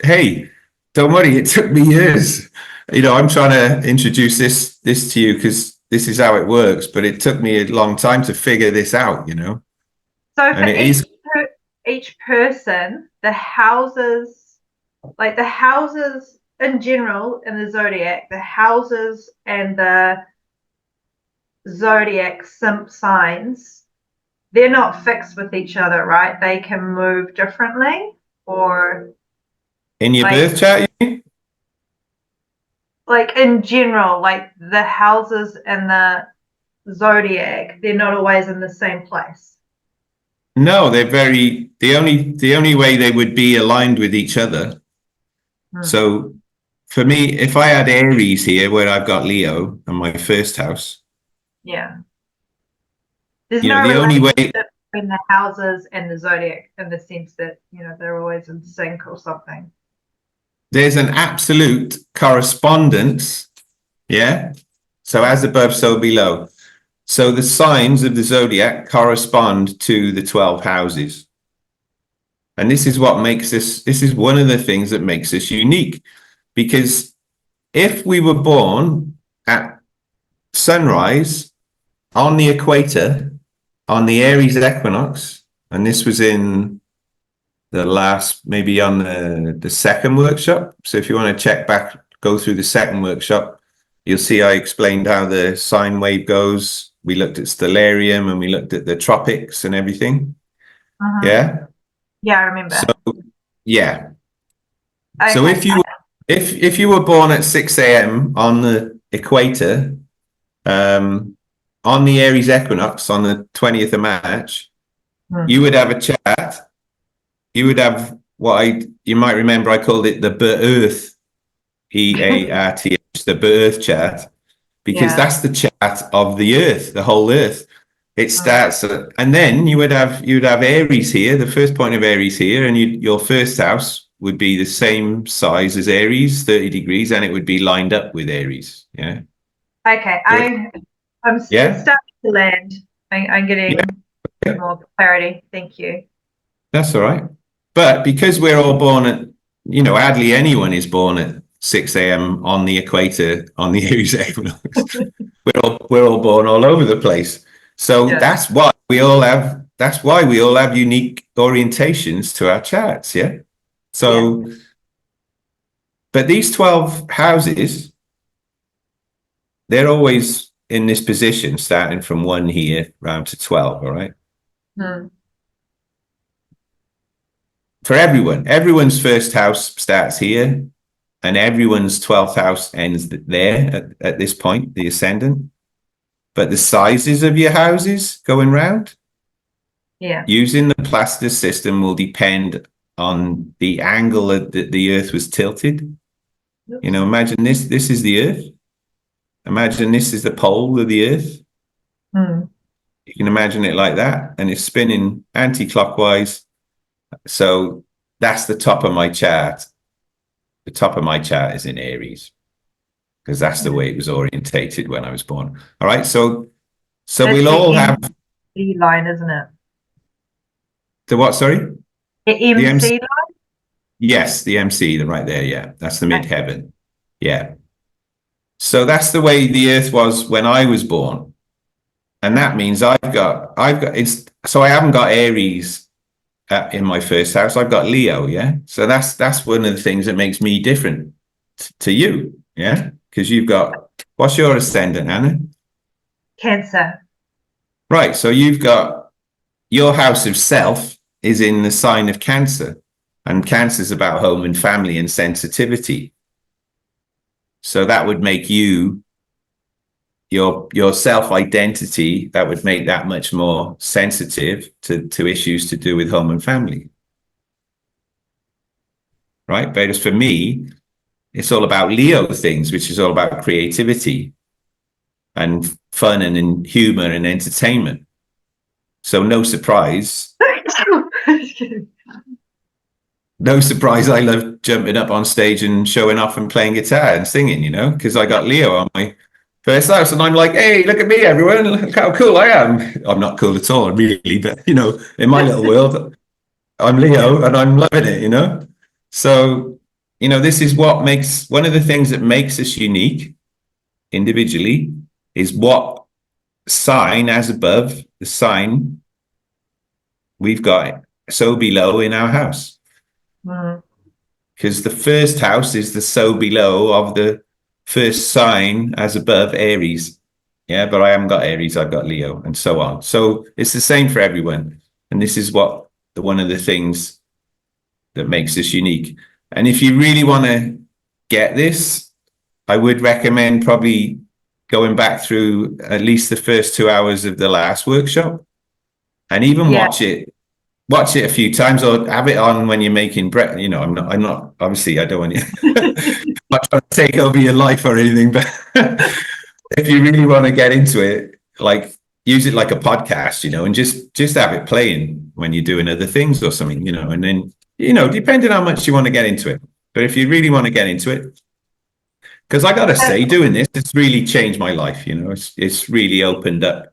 Hey, don't worry, it took me years. I'm trying to introduce this to you because this is how it works, but it took me a long time to figure this out, So for each person, the houses in general in the zodiac, the houses and the zodiac signs, they're not fixed with each other, right? They can move differently, or in your birth chart, you mean? Like in general, like the houses and the zodiac, they're not always in the same place. No, they're the only way they would be aligned with each other. So for me, if I had Aries here where I've got Leo in my first house, yeah, There's You no know, the only way, relationship between the houses and the zodiac in the sense that, you know, they're always in sync or something. there's an absolute correspondence, yeah? So as above, so below. So the signs of the zodiac correspond to the 12 houses. And this is what makes us, this is one of the things that makes us unique. Because if we were born at sunrise on the equator, on the Aries equinox, and this was in the last, maybe on the second workshop. So if you want to check back, go through the second workshop, you'll see I explained how the sine wave goes. We looked at stellarium and we looked at the tropics and everything. Yeah. Yeah, I remember. So yeah. Okay. So if you were born at 6 a.m. on the equator, on the Aries equinox on the 20th of March, you would have a chart. You would have what you might remember I called it the birth, EARTH, the birth chart, because that's the chart of the Earth, the whole Earth. It starts, and then you'd have Aries here, the first point of Aries here, and your first house would be the same size as Aries, 30 degrees, and it would be lined up with Aries. Yeah. Okay, I'm starting to land. I'm getting more clarity. Thank you. That's all right. But because we're all born at, you know, hardly anyone is born at 6 a.m. on the equator on the Aries equinox. we're all born all over the place. So that's why we all have unique orientations to our charts, yeah? So but these 12 houses, they're always in this position, starting from 1 here round to 12, all right? For everyone's first house starts here, and everyone's 12th house ends there at this point, the ascendant. But the sizes of your houses going round, using the plaster system will depend on the angle that the Earth was tilted. You know, imagine this is the Earth. Imagine this is the pole of the Earth. You can imagine it like that, and it's spinning anti-clockwise. So that's the top of my chart. The top of my chart is in Aries, because that's the way it was orientated when I was born. All right, so we'll all have the line, isn't it? The what? Sorry, the MC line. Yes, the MC, right there. Yeah, that's the midheaven. Yeah. So that's the way the Earth was when I was born, and that means I've got it's. So I haven't got Aries in my first house. I've got Leo. Yeah. So that's one of the things that makes me different to you. Yeah, because you've got, what's your ascendant, Anna? Cancer. Right. So you've got your house of self is in the sign of Cancer, and Cancer is about home and family and sensitivity. So that would make you, your self-identity, that would make that much more sensitive to issues to do with home and family. Right? Whereas for me, it's all about Leo things, which is all about creativity and fun and humor and entertainment. So no surprise. No surprise, I love jumping up on stage and showing off and playing guitar and singing, you know, because I got Leo on my first house, and I'm like, hey, look at me, everyone, look how cool I am. I'm not cool at all, really, but, you know, in my little world, I'm Leo and I'm loving it, you know. So, you know, this is what makes, one of the things that makes us unique individually is what sign as above, the sign we've got so below in our house. Because the first house is the so below of the first sign as above, Aries. Yeah, but I haven't got Aries, I've got Leo, and so on. So it's the same for everyone. And this is what one of the things that makes us unique. And if you really want to get this, I would recommend probably going back through at least the first 2 hours of the last workshop, and even watch it a few times, or have it on when you're making bread. You know, I'm not obviously, I don't want you I'm not trying to take over your life or anything, but if you really want to get into it, like use it like a podcast, and just have it playing when you're doing other things or something, and then, depending on how much you want to get into it. But if you really want to get into it, because I got to say, doing this, it's really changed my life, it's really opened up.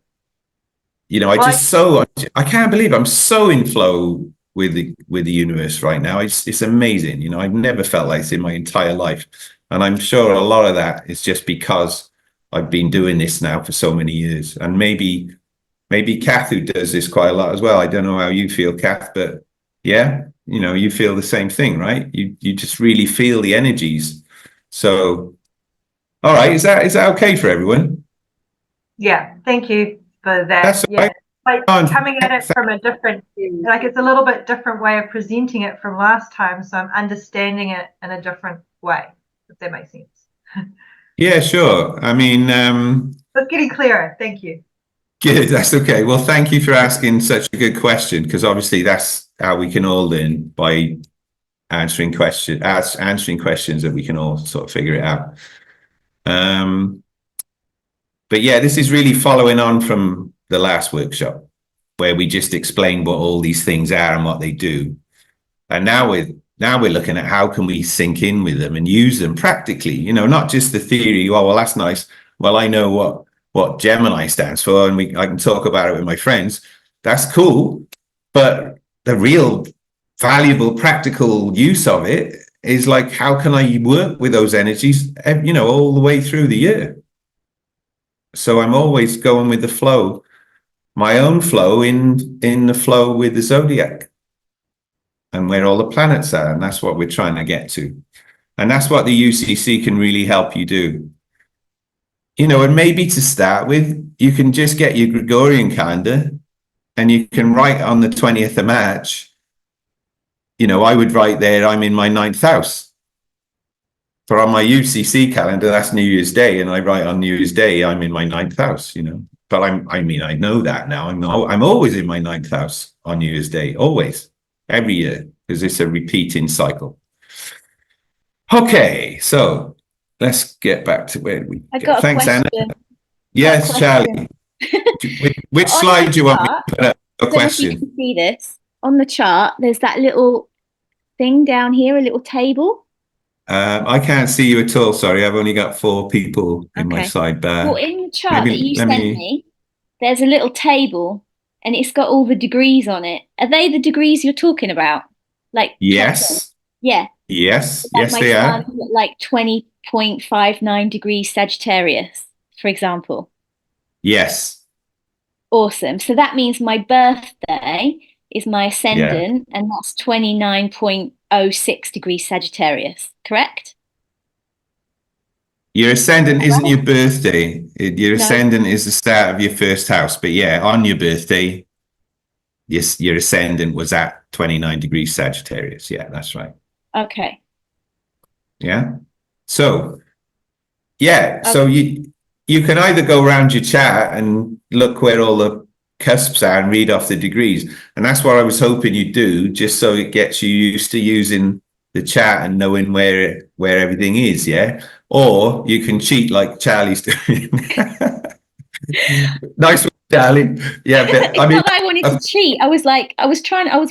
I can't believe I'm so in flow with the universe right now. It's amazing. I've never felt like this in my entire life. And I'm sure a lot of that is just because I've been doing this now for so many years. And maybe Kath, who does this quite a lot as well. I don't know how you feel, Kath, but yeah, you feel the same thing, right? You just really feel the energies. So, all right, is that okay for everyone? Yeah, thank you for that. That's yeah. right. Like coming at it from a different, like it's a little bit different way of presenting it from last time. So I'm understanding it in a different way, if that makes sense. Yeah, sure. I mean, It's getting clearer. Thank you. good. That's okay. Well, thank you for asking such a good question, because obviously that's how we can all learn, by answering questions that we can all sort of figure it out. But yeah, this is really following on from the last workshop, where we just explained what all these things are and what they do. And now we're looking at how can we sink in with them and use them practically, not just the theory. Oh, well, that's nice. Well, I know what Gemini stands for, and I can talk about it with my friends. That's cool. But the real valuable practical use of it is like, how can I work with those energies, all the way through the year? So I'm always going with the flow, my own flow in the flow with the zodiac and where all the planets are. And that's what we're trying to get to. And that's what the UCC can really help you do. And maybe to start with, you can just get your Gregorian calendar and you can write on the 20th of March, I would write there, I'm in my 9th house. For on my UCC calendar, that's New Year's Day, and I write on New Year's Day, I'm in my 9th house, But I know that now. I'm always in my 9th house on New Year's Day, always, every year, because it's a repeating cycle. Okay, so let's get back to where we go. Thanks, Anna. Yes, Charlie. Which slide do you want me to put up a question? If you can see this on the chart, there's that little thing down here, a little table. I can't see you at all. Sorry, I've only got 4 people in my sidebar. Well, in the chart that you sent me, there's a little table, and it's got all the degrees on it. Are they the degrees you're talking about? Like yes, yeah, yes, yes, they are. Like 20.59 degrees Sagittarius, for example. Yes. Awesome. So that means my birthday is my ascendant, and that's 29.06 degrees Sagittarius, correct? Your ascendant isn't your birthday. Your ascendant is the start of your first house. But yeah, on your birthday, yes, your ascendant was at 29 degrees Sagittarius. Yeah, that's right. Okay. Yeah. So, yeah. So you can either go around your chart and look where all the cusps are and read off the degrees. And that's what I was hoping you'd do, just so it gets you used to using the chart and knowing where everything is, yeah? Or you can cheat like Charlie's doing. Nice one, Charlie. Yeah, but I not that I wanted to cheat. I was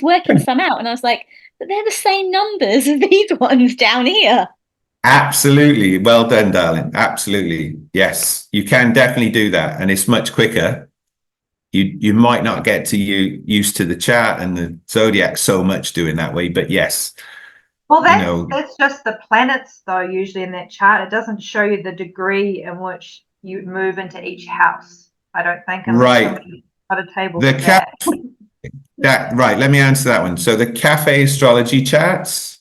working some out, and I was like, but they're the same numbers as these ones down here. Absolutely. Well done, darling. Absolutely. Yes, you can definitely do that. And it's much quicker. You might not get used to the chart and the zodiac so much doing that way, but yes. Well, that's just the planets, though, usually in that chart. It doesn't show you the degree in which you move into each house, I don't think. Right. Not a table. Right. Let me answer that one. So the cafe astrology charts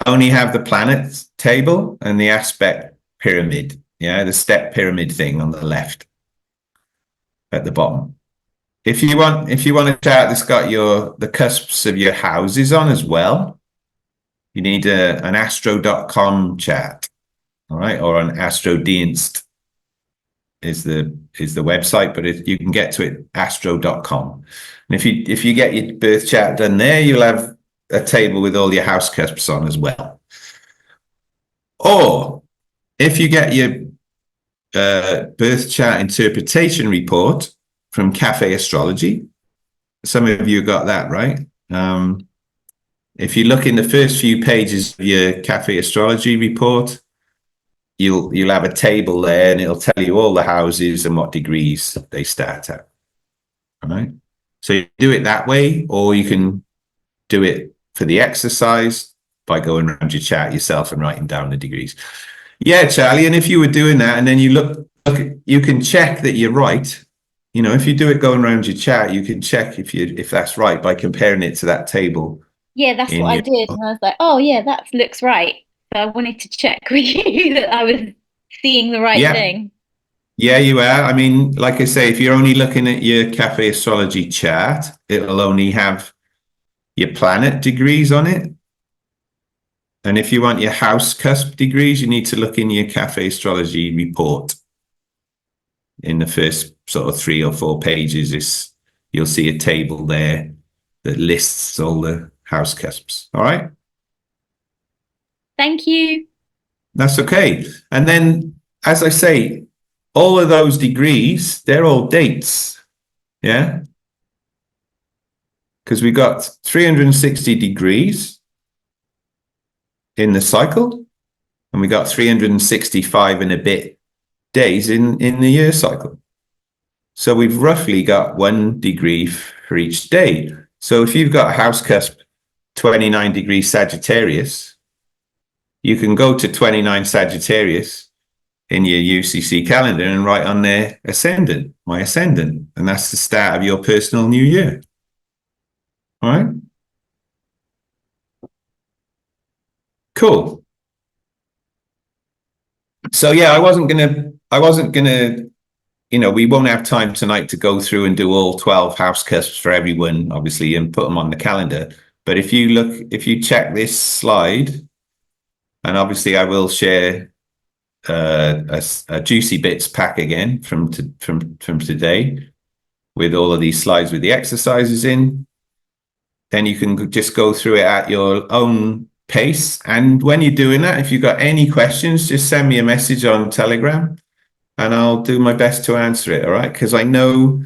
only have the planets table and the aspect pyramid. Yeah, the step pyramid thing on the left at the bottom. If you want a chart that's got the cusps of your houses on as well, you need an astro.com chart, all right, or an AstroDienst is the website, but you can get to it astro.com. And if you get your birth chart done there, you'll have a table with all your house cusps on as well. Or if you get your birth chart interpretation report from Cafe Astrology. Some of you got that, right? If you look in the first few pages of your Cafe Astrology report, you'll have a table there, and it'll tell you all the houses and what degrees they start at. All right. So you do it that way, or you can do it for the exercise by going around your chart yourself and writing down the degrees. Yeah, Charlie. And if you were doing that, and then you look, you can check that you're right. You know, if you do it going around your chart, you can check if that's right by comparing it to that table. Yeah, that's what I did. And I was like, oh yeah, that looks right. So I wanted to check with you that I was seeing the right thing. Yeah, you are. I mean, like I say, if you're only looking at your Cafe Astrology chart, it'll only have your planet degrees on it. And if you want your house cusp degrees, you need to look in your Cafe Astrology report. In the first sort of 3 or 4 pages, you'll see a table there that lists all the house cusps. All right. Thank you. That's okay. And then, as I say, all of those degrees, they're all dates. Yeah. Because we got 360 degrees in the cycle, and we got 365 and a bit days in the year cycle. So we've roughly got 1 degree for each day. So if you've got a house cusp 29 degrees Sagittarius, you can go to 29 Sagittarius in your UCC calendar and write on there ascendant, my ascendant, and that's the start of your personal new year. All right. Cool. So yeah, I wasn't gonna, you know, we won't have time tonight to go through and do all 12 house cusps for everyone, obviously, and put them on the calendar. But if you check this slide, and obviously I will share a Juicy Bits pack again from today with all of these slides with the exercises in, then you can just go through it at your own pace. And when you're doing that, if you've got any questions, just send me a message on Telegram and I'll do my best to answer it. All right. Because I know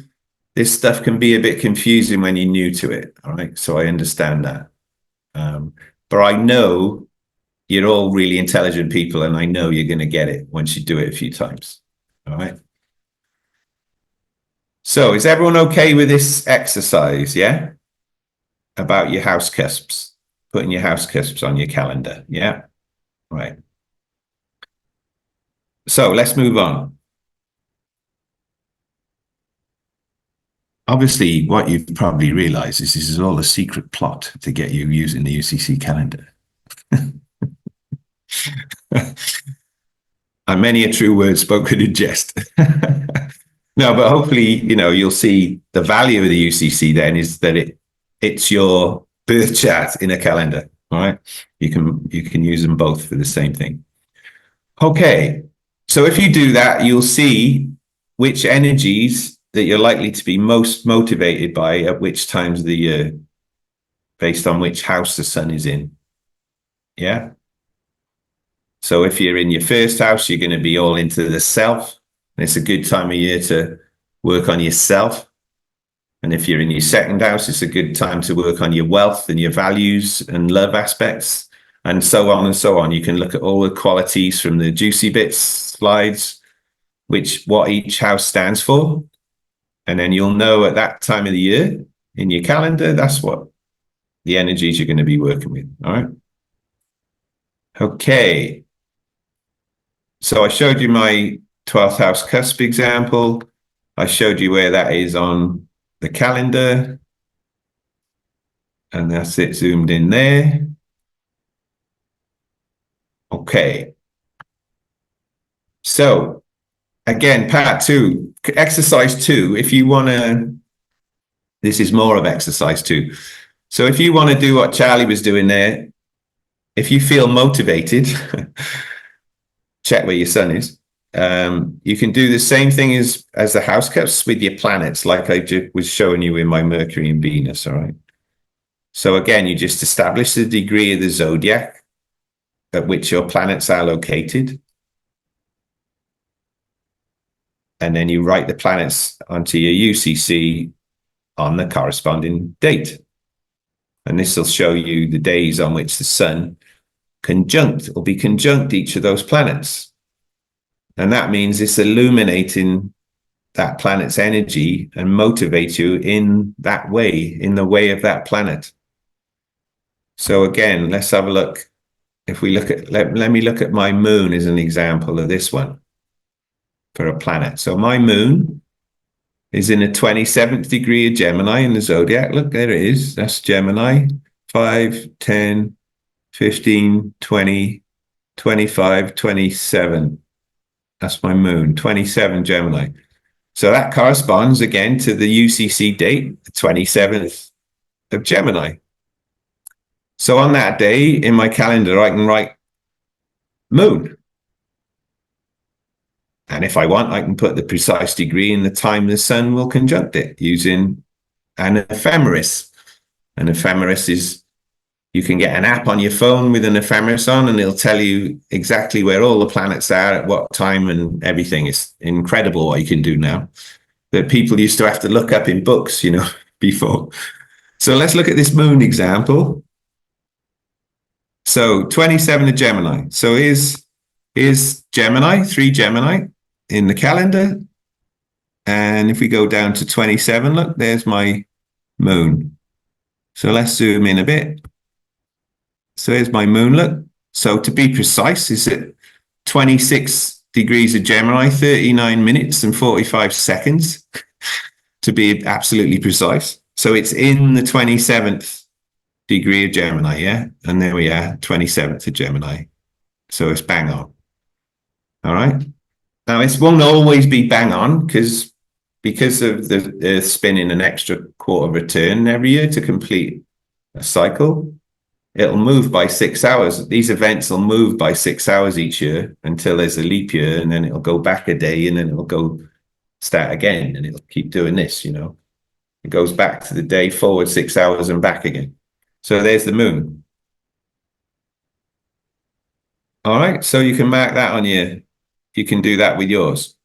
this stuff can be a bit confusing when you're new to it. All right. So I understand that. But I know you're all really intelligent people, and I know you're going to get it once you do it a few times. All right. So is everyone okay with this exercise? Yeah. About your house cusps, putting your house cusps on your calendar. Yeah. Right. So let's move on. Obviously, what you've probably realized is this is all a secret plot to get you using the UCC calendar. And many a true word spoken in jest. No, but hopefully, you know, you'll see the value of the UCC then is that it's your birth chart in a calendar. All right. You can use them both for the same thing. Okay. So if you do that, you'll see which energies that you're likely to be most motivated by at which times of the year, based on which house the sun is in. Yeah. So if you're in your first house, you're going to be all into the self. And it's a good time of year to work on yourself. And if you're in your second house, it's a good time to work on your wealth and your values and love aspects, and so on and so on. You can look at all the qualities from the Juicy Bits slides, what each house stands for. And then you'll know at that time of the year in your calendar, that's what the energies you're going to be working with. All right. Okay. So I showed you my 12th house cusp example. I showed you where that is on the calendar. And that's it zoomed in there. Okay. So again, part 2, exercise 2, if you want to, this is more of exercise 2. So if you want to do what Charlie was doing there, if you feel motivated, check where your sun is. You can do the same thing as the house cusps with your planets, like I was showing you in my Mercury and Venus. All right. So again, you just establish the degree of the zodiac at which your planets are located. And then you write the planets onto your UCC on the corresponding date. And this will show you the days on which the sun will be conjunct each of those planets. And that means it's illuminating that planet's energy and motivate you in that way, in the way of that planet. So again, let's have a look. If we look at, let me look at my moon as an example of this one for a planet. So my moon is in the 27th degree of Gemini in the zodiac. Look, there it is. That's Gemini. 5, 10, 15, 20, 25, 27. That's my moon, 27 Gemini. So that corresponds again to the UCC date, the 27th of Gemini. So on that day in my calendar, I can write moon. And if I want, I can put the precise degree and the time the sun will conjunct it using an ephemeris. An ephemeris is, you can get an app on your phone with an ephemeris on, and it'll tell you exactly where all the planets are at what time and everything. It's incredible what you can do now that people used to have to look up in books, you know, before. So let's look at this moon example. So 27 of Gemini. So here's Gemini, 3 Gemini in the calendar. And if we go down to 27, look, there's my moon. So let's zoom in a bit. So here's my moon, look. So to be precise, is it 26 degrees of Gemini, 39 minutes and 45 seconds to be absolutely precise. So it's in the 27th degree of Gemini, yeah? And there we are, 27th of Gemini. So it's bang on. All right. Now, it won't always be bang on because of the Earth spinning an extra quarter of a turn every year to complete a cycle. It'll move by 6 hours. These events will move by 6 hours each year until there's a leap year, and then it'll go back a day, and then it'll go start again, and it'll keep doing this, you know. It goes back to the day, forward 6 hours and back again. So there's the moon. All right, so you can mark that on you can do that with yours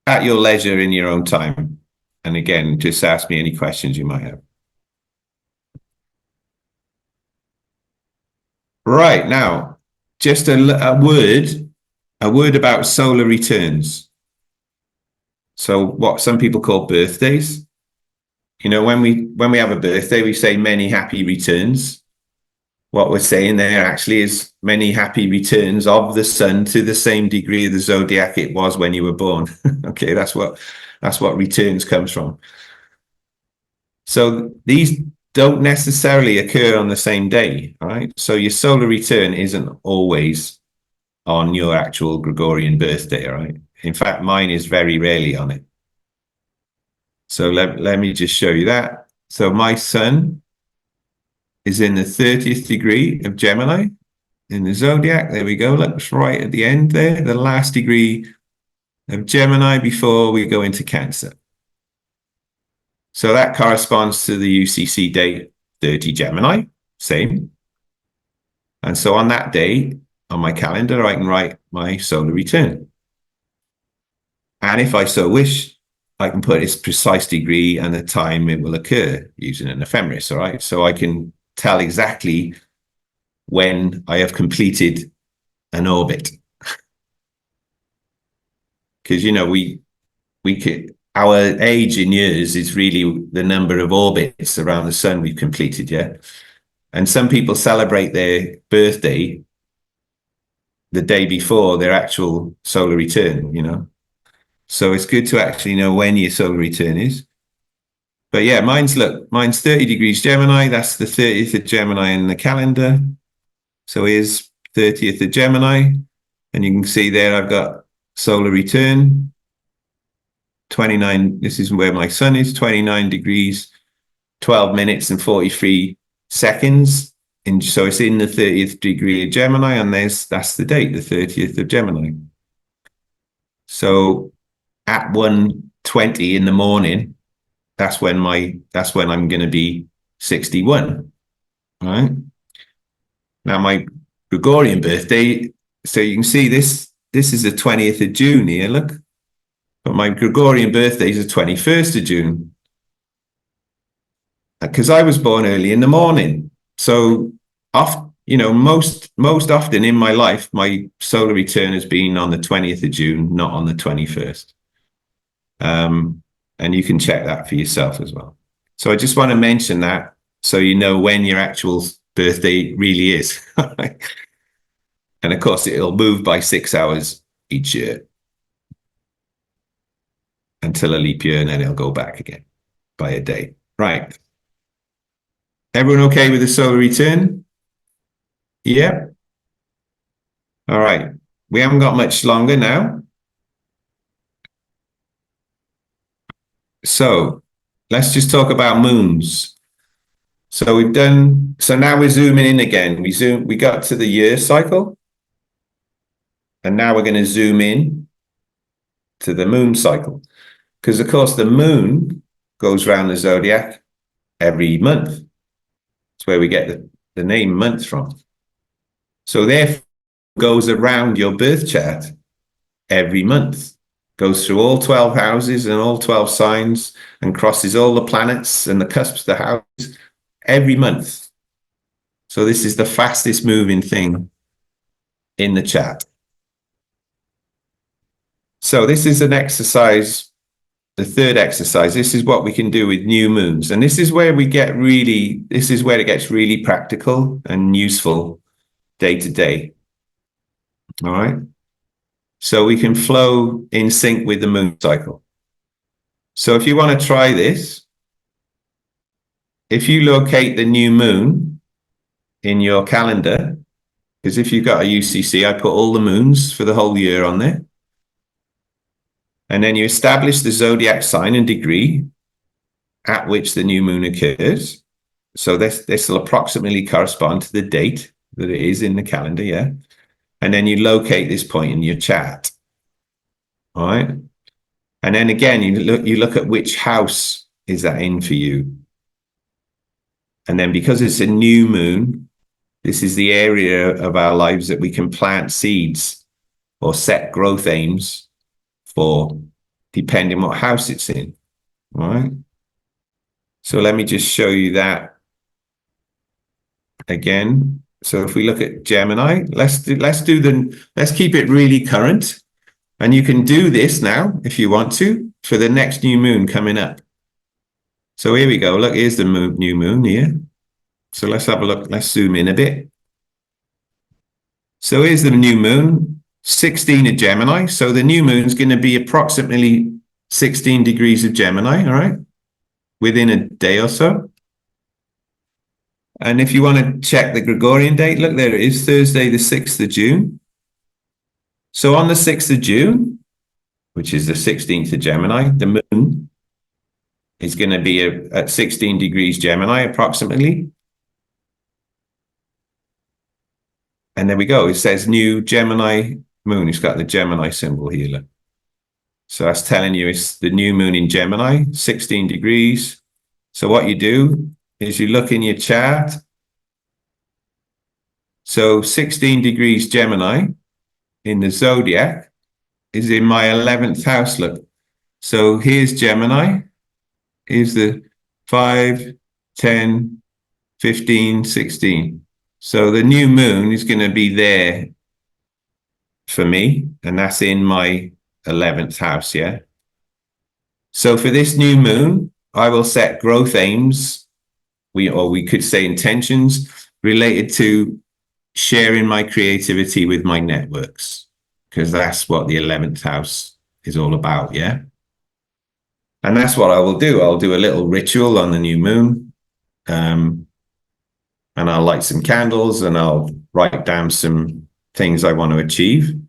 at your leisure in your own time. And again, just ask me any questions you might have. Right, now, just a word about solar returns. So what some people call birthdays. You know, when we have a birthday, we say many happy returns. What we're saying there actually is many happy returns of the sun to the same degree of the zodiac it was when you were born. Okay, that's what returns comes from. So these don't necessarily occur on the same day, all right? So your solar return isn't always on your actual Gregorian birthday, all right? In fact, mine is very rarely on it. So let me just show you that. So my sun is in the 30th degree of Gemini in the zodiac. There we go. Looks right at the end there, the last degree of Gemini before we go into Cancer. So that corresponds to the UCC date 30 Gemini, same. And so on that day, on my calendar, I can write my solar return. And if I so wish, I can put its precise degree and the time it will occur using an ephemeris, all right? So I can tell exactly when I have completed an orbit. Because, you know, our age in years is really the number of orbits around the sun we've completed, yeah? And some people celebrate their birthday the day before their actual solar return, you know? So it's good to actually know when your solar return is. But yeah, mine's 30 degrees Gemini. That's the 30th of Gemini in the calendar. So here's 30th of Gemini. And you can see there I've got solar return. 29, this is where my sun is, 29 degrees, 12 minutes and 43 seconds. And so it's in the 30th degree of Gemini, and that's the date, the 30th of Gemini. So at 1:20 in the morning, that's when I'm going to be 61. All right. Now my Gregorian birthday, so you can see this is the 20th of June here, look. But my Gregorian birthday is the 21st of June. Because I was born early in the morning. So most often in my life, my solar return has been on the 20th of June, not on the 21st. And you can check that for yourself as well. So I just want to mention that so you know when your actual birthday really is. And of course, it'll move by 6 hours each year until a leap year, and then it'll go back again by a day. Right. Everyone okay with the solar return? Yeah. All right. We haven't got much longer now. So let's just talk about moons. So now we're zooming in again. We got to the year cycle. And now we're going to zoom in to the moon cycle. Because of course the moon goes around the zodiac every month. That's where we get the name month from. So therefore it goes around your birth chart every month. Goes through all 12 houses and all 12 signs and crosses all the planets and the cusps of the houses every month. So this is the fastest moving thing in the chart. So this is an exercise, the third exercise. This is what we can do with new moons. And this is where it gets really practical and useful day to day. All right. So we can flow in sync with the moon cycle. So if you want to try this, if you locate the new moon in your calendar, because if you've got a UCC, I put all the moons for the whole year on there. And then you establish the zodiac sign and degree at which the new moon occurs. So this will approximately correspond to the date that it is in the calendar, yeah? And then you locate this point in your chart. All right. And then again, you look at which house is that in for you. And then because it's a new moon, this is the area of our lives that we can plant seeds or set growth aims for, depending what house it's in. All right. So let me just show you that again. So if we look at Gemini, let's keep it really current. And you can do this now, if you want to, for the next new moon coming up. So here we go. Look, here's the new moon here. So let's have a look. Let's zoom in a bit. So here's the new moon, 16 of Gemini. So the new moon is going to be approximately 16 degrees of Gemini, all right, within a day or so. And if you want to check the Gregorian date, look, there it is, Thursday, the 6th of June. So on the 6th of June, which is the 16th of Gemini, the moon is going to be at 16 degrees Gemini approximately. And there we go. It says new Gemini moon. It's got the Gemini symbol here. Look. So that's telling you it's the new moon in Gemini, 16 degrees. So what you do is you look in your chart. So 16 degrees Gemini in the zodiac is in my 11th house. Look. So here's Gemini. Here's the 5, 10, 15, 16. So the new moon is going to be there for me, and that's in my 11th house, yeah? So for this new moon, I will set growth aims, we could say intentions, related to sharing my creativity with my networks, because that's what the 11th house is all about, yeah? And that's what I will do. I'll do a little ritual on the new moon, and I'll light some candles and I'll write down some things I want to achieve.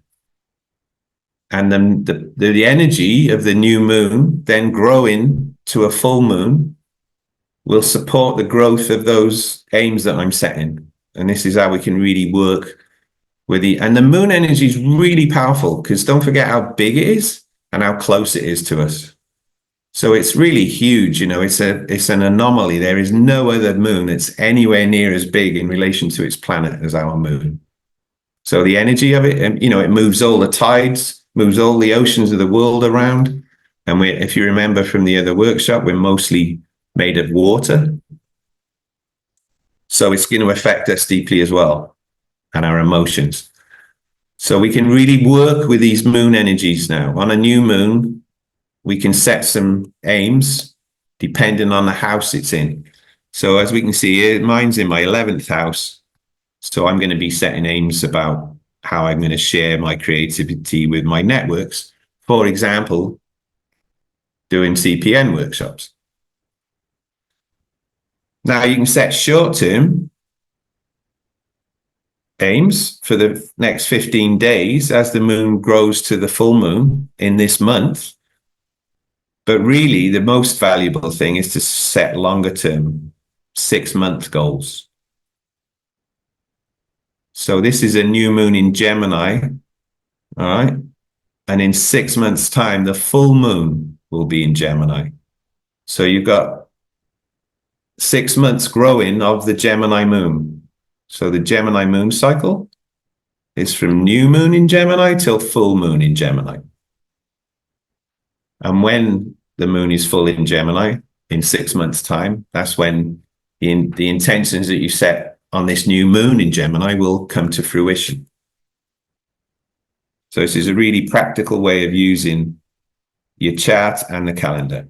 And then the energy of the new moon then growing to a full moon will support the growth of those aims that I'm setting. And this is how we can really work with and the moon energy is really powerful, because don't forget how big it is and how close it is to us. So it's really huge, you know, it's an anomaly. There is no other moon that's anywhere near as big in relation to its planet as our moon. So the energy of it, and you know, it moves all the tides, moves all the oceans of the world around. And if you remember from the other workshop, we're mostly made of water. So it's going to affect us deeply as well, and our emotions. So we can really work with these moon energies now. On a new moon, we can set some aims depending on the house it's in. So as we can see here, mine's in my 11th house. So I'm going to be setting aims about how I'm going to share my creativity with my networks. For example, doing CPN workshops. Now you can set short-term aims for the next 15 days as the moon grows to the full moon in this month. But really, the most valuable thing is to set longer-term 6-month goals. So this is a new moon in Gemini, all right? And in 6 months' time, the full moon will be in Gemini. So you've got 6 months growing of the Gemini moon. So the Gemini moon cycle is from new moon in Gemini till full moon in Gemini. And when the moon is full in Gemini in 6 months' time, that's when the intentions that you set on this new moon in Gemini will come to fruition. So this is a really practical way of using your chart and the calendar.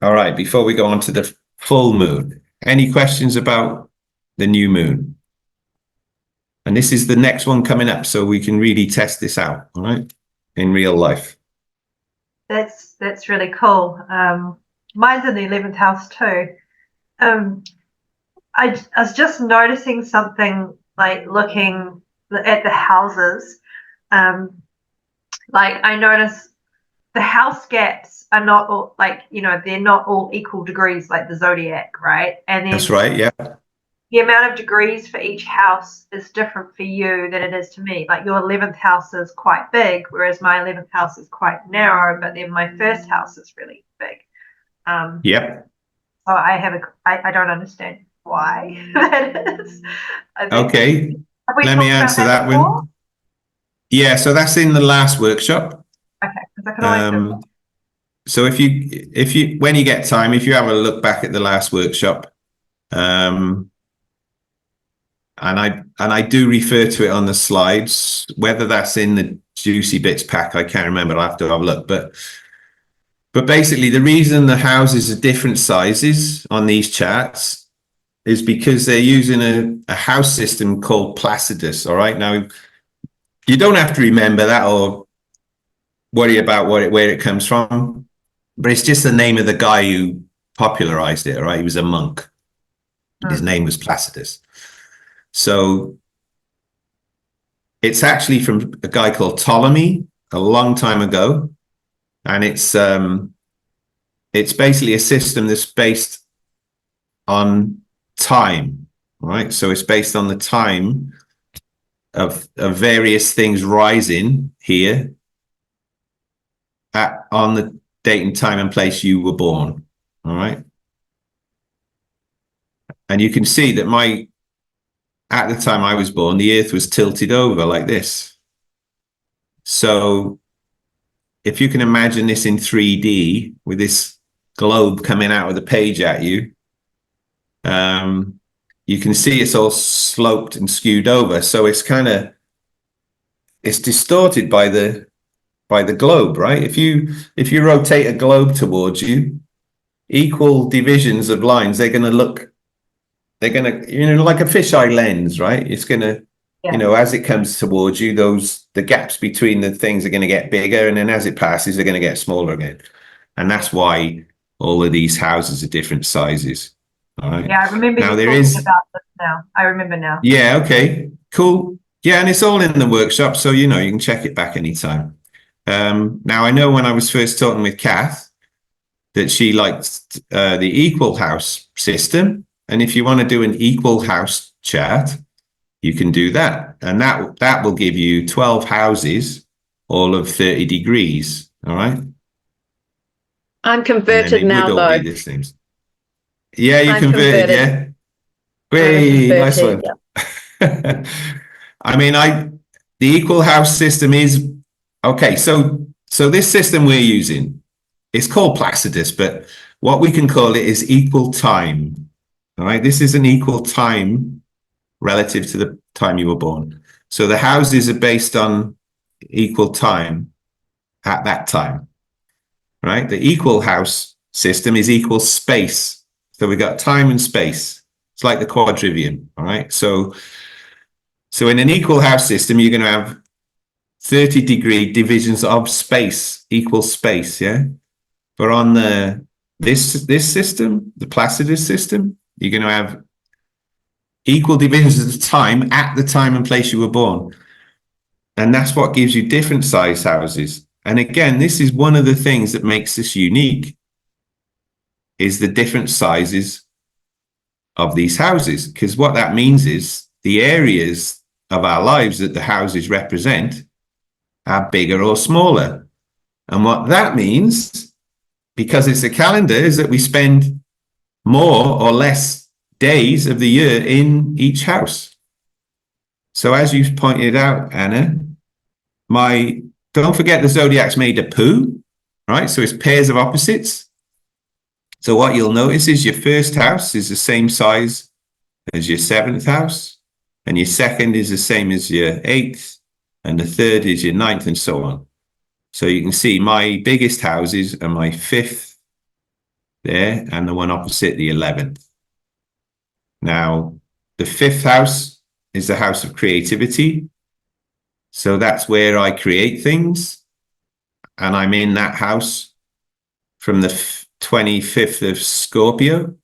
All right, before we go on to the full moon, any questions about the new moon? And this is the next one coming up, so we can really test this out, all right, in real life. That's really cool. Mine's in the 11th house too. I was just noticing something, like looking at the houses. Like I notice the house gaps are not all, like, you know, they're not all equal degrees like the zodiac, right? And then that's right, yeah. The amount of degrees for each house is different for you than it is to me. Like your 11th house is quite big, whereas my 11th house is quite narrow, but then my first house is really big. Yep. So I don't understand why that is. Okay, let me answer that one. Yeah, so that's in the last workshop. Okay, because I can always so if you when you get time, if you have a look back at the last workshop, and I do refer to it on the slides, whether that's in the Juicy Bits pack, I can't remember, I'll have to have a look, but basically the reason the houses are different sizes on these charts is because they're using a house system called Placidus. All right, now you don't have to remember that or worry about where it comes from, but it's just the name of the guy who popularized it. All right, he was a monk. His name was Placidus. So it's actually from a guy called Ptolemy a long time ago, and it's basically a system that's based on time, right? So it's based on the time of various things rising here on the date and time and place you were born, all right? And you can see that at the time I was born, the earth was tilted over like this. So if you can imagine this in 3D with this globe coming out of the page at you, you can see it's all sloped and skewed over. So it's distorted by the globe, right? If you rotate a globe towards you, equal divisions of lines, they're going to, you know, like a fisheye lens, right? It's going to, you know, as it comes towards you, the gaps between the things are going to get bigger. And then as it passes, they're going to get smaller again. And that's why all of these houses are different sizes. All right. Yeah, I remember now, you talking about this now. I remember now. Yeah, okay, cool. Yeah, and it's all in the workshop, so, you know, you can check it back anytime. Now, I know when I was first talking with Kath that she liked the equal house system. And if you want to do an equal house chart, you can do that. And that will give you 12 houses, all of 30 degrees. All right. I'm converted now, though. Yeah, you converted, yeah. Hey, nice one. Yeah. I mean, the equal house system is, okay, so this system we're using, it's called Placidus, but what we can call it is equal time. All right, this is an equal time relative to the time you were born. So the houses are based on equal time at that time, right? The equal house system is equal space. So we got time and space. It's like the quadrivium, all right? So in an equal house system, you're going to have 30-degree divisions of space, equal space, yeah? But on this system, the Placidus system, you're going to have equal divisions of time at the time and place you were born. And that's what gives you different size houses. And again, this is one of the things that makes this unique, is the different sizes of these houses. Because what that means is the areas of our lives that the houses represent are bigger or smaller. And what that means, because it's a calendar, is that we spend more or less days of the year in each house. So as you pointed out, Anna, don't forget the zodiac's made of poo, right? So it's pairs of opposites. So what you'll notice is your first house is the same size as your seventh house, and your second is the same as your eighth, and the third is your ninth, and so on. So you can see my biggest houses are my fifth there, and the one opposite, the 11th. Now, the fifth house is the house of creativity. So that's where I create things. And I'm in that house from the 25th of Scorpio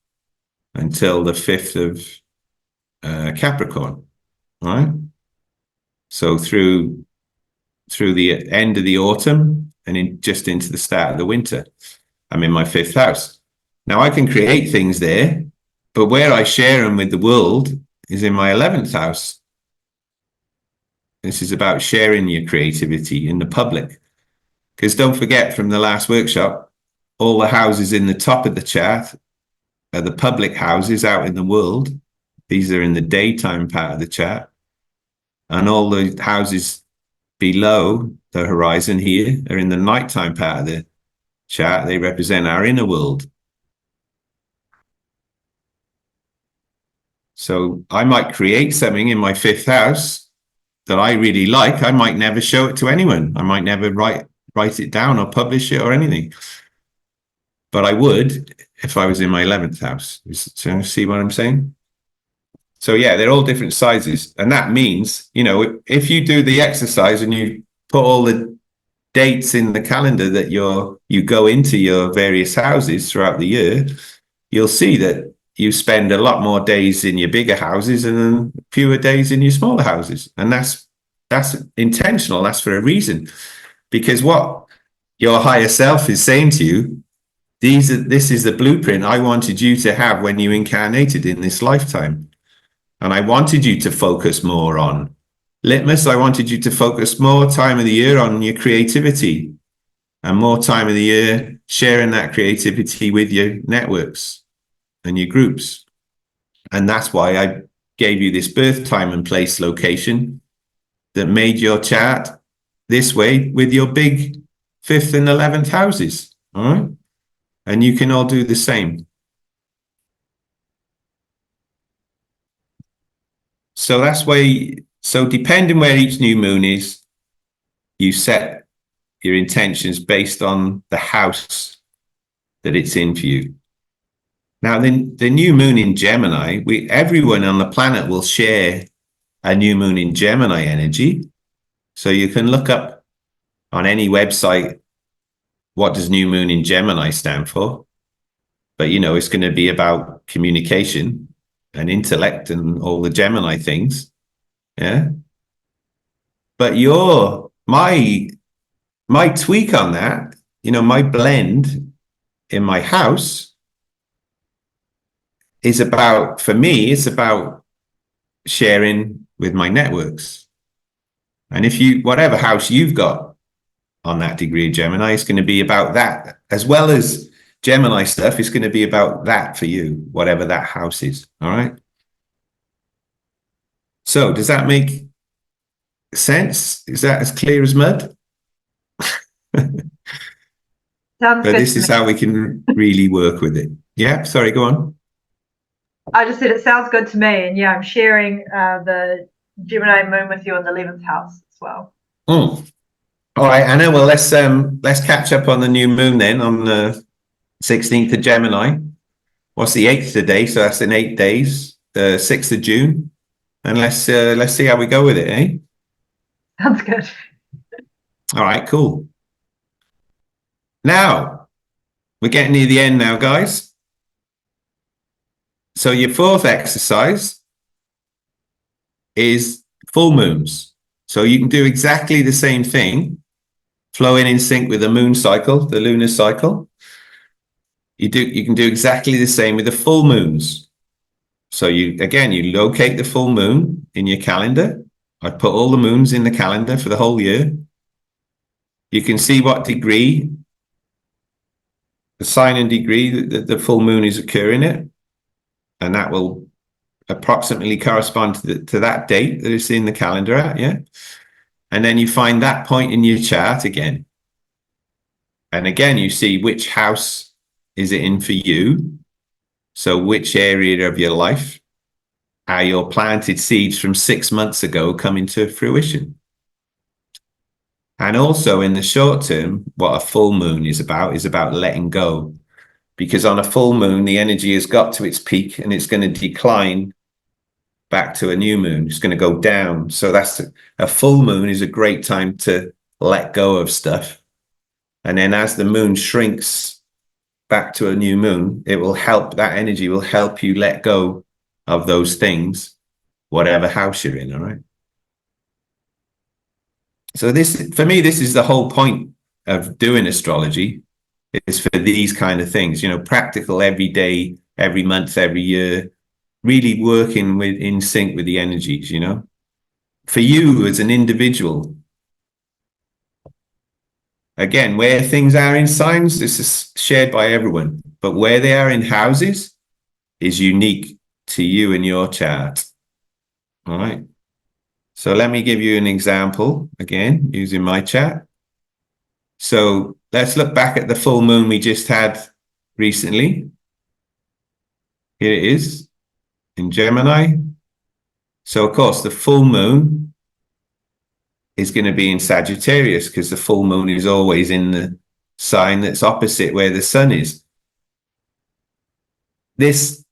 until the 5th of Capricorn. All right. So through the end of the autumn and just into the start of the winter, I'm in my fifth house. Now I can create things there, but where I share them with the world is in my 11th house. This is about sharing your creativity in the public. Because don't forget from the last workshop, all the houses in the top of the chart are the public houses out in the world. These are in the daytime part of the chart. And all the houses below the horizon here are in the nighttime part of the chart. They represent our inner world. So I might create something in my fifth house that I really like. I might never show it to anyone. I might never write it down or publish it or anything. But I would if I was in my 11th house. So see what I'm saying? So yeah, they're all different sizes. And that means, you know, if you do the exercise and you put all the dates in the calendar that you go into your various houses throughout the year, you'll see that you spend a lot more days in your bigger houses and fewer days in your smaller houses. And that's intentional. That's for a reason. Because what your higher self is saying to you, this is the blueprint I wanted you to have when you incarnated in this lifetime. And I wanted you to focus more on litmus. I wanted you to focus more time of the year on your creativity and more time of the year sharing that creativity with your networks and your groups. And that's why I gave you this birth time and place location that made your chart this way with your big 5th and 11th houses. All right. And you can all do the same. So that's why, so depending where each new moon is, you set your intentions based on the house that it's in for you. Now, the new moon in Gemini, everyone on the planet will share a new moon in Gemini energy. So you can look up on any website, what does new moon in Gemini stand for? But, you know, it's going to be about communication and intellect and all the Gemini things. Yeah. But my tweak on that, you know, my blend in my house is about, for me, it's about sharing with my networks. And if whatever house you've got on that degree of Gemini, it's going to be about that. As well as Gemini stuff, it's going to be about that for you, whatever that house is. All right. So does that make sense? Is that as clear as mud? Sounds But good this to is me. how we can really work with it. Yeah, sorry, go on. I just said it sounds good to me, and yeah, I'm sharing the Gemini moon with you in the 11th house as well. Mm. All right, Anna. Well, let's catch up on the new moon then on the 16th of Gemini. What's the 8th today? So that's in 8 days, the 6th of June. And let's see how we go with it, eh? Sounds good. All right, cool. Now, we're getting near the end now, guys. So your fourth exercise is full moons. So you can do exactly the same thing, flowing in sync with the moon cycle, the lunar cycle. You can do exactly the same with the full moons. So you locate the full moon in your calendar. I put all the moons in the calendar for the whole year. You can see what degree, the sign and degree that the full moon is occurring at, and that will approximately correspond to that date that it's in the calendar at, yeah? And then you find that point in your chart again. And again, you see which house is it in for you. So which area of your life are your planted seeds from 6 months ago coming to fruition? And also in the short term, what a full moon is about letting go. Because on a full moon, the energy has got to its peak and it's going to decline back to a new moon. It's going to go down. So that's a full moon is a great time to let go of stuff. And then as the moon shrinks back to a new moon, it will help, that energy will help you let go of those things, whatever house you're in, all right? So this, for me, this is the whole point of doing astrology, is for these kind of things, you know, practical every day, every month, every year, really working with in sync with the energies, you know. For you as an individual, again, where things are in signs, this is shared by everyone, but where they are in houses is unique to you and your chart. All right. So let me give you an example again, using my chart. So let's look back at the full moon we just had recently. Here it is in Gemini. So of course, the full moon is going to be in Sagittarius because the full moon is always in the sign that's opposite where the sun is. This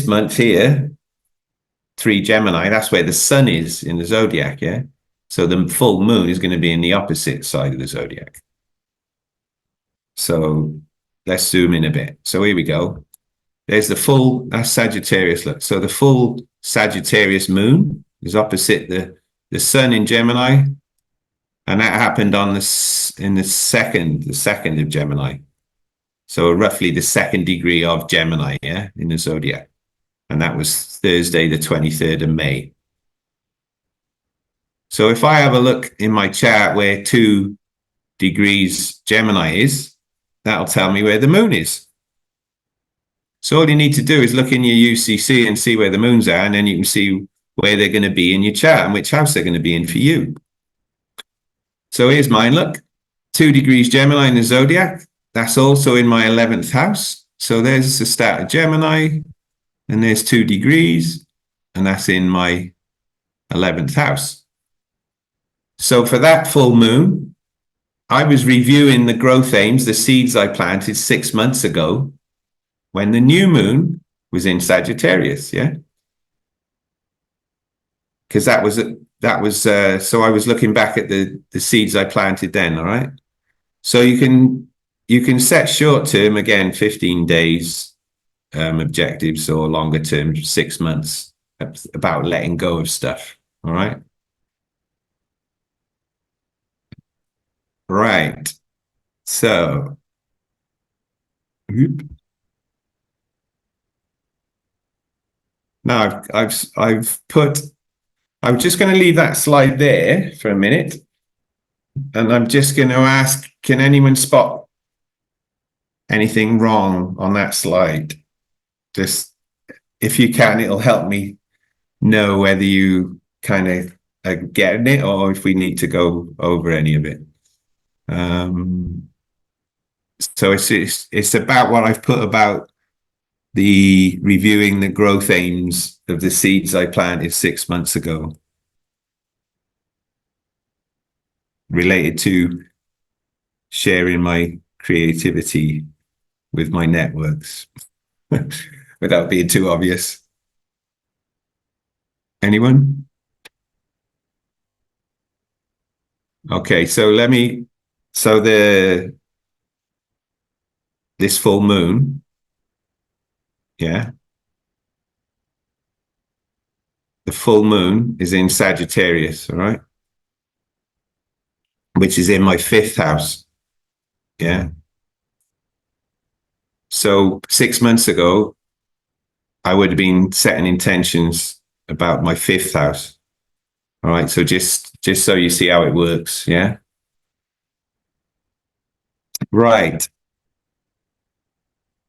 month here, THREE-Gemini, that's where the sun is in the zodiac, yeah? So the full moon is going to be in the opposite side of the zodiac. So let's zoom in a bit. So here we go. There's the full, that's Sagittarius, look. So the full Sagittarius moon is opposite the sun in Gemini. And that happened on in the second of Gemini. So roughly the second degree of Gemini, yeah, in the zodiac. And that was Thursday, the 23rd of May. So if I have a look in my chart where 2 degrees Gemini is, that'll tell me where the moon is. So all you need to do is look in your UCC and see where the moons are, and then you can see where they're going to be in your chart and which house they're going to be in for you. So here's mine, look. 2 degrees Gemini in the zodiac. That's also in my 11th house. So there's the start of Gemini, and there's 2 degrees, and that's in my 11th house. So for that full moon, I was reviewing the growth aims, the seeds I planted 6 months ago, when the new moon was in Sagittarius, yeah? Because so I was looking back at the seeds I planted then, all right? So you can set short term, again, 15 days objectives, or longer term, 6 months, about letting go of stuff, all right? Right. So, now I'm just going to leave that slide there for a minute. And I'm just going to ask, can anyone spot anything wrong on that slide? Just, if you can, it'll help me know whether you kind of getting it, or if we need to go over any of it. So it's about what I've put about the reviewing the growth aims of the seeds I planted 6 months ago, related to sharing my creativity with my networks, without being too obvious. Anyone? Okay, so this full moon, yeah, the full moon is in Sagittarius, all right, which is in my 5th house, yeah. So 6 months ago, I would have been setting intentions about my 5th house. All right. So just so you see how it works. Yeah. Right.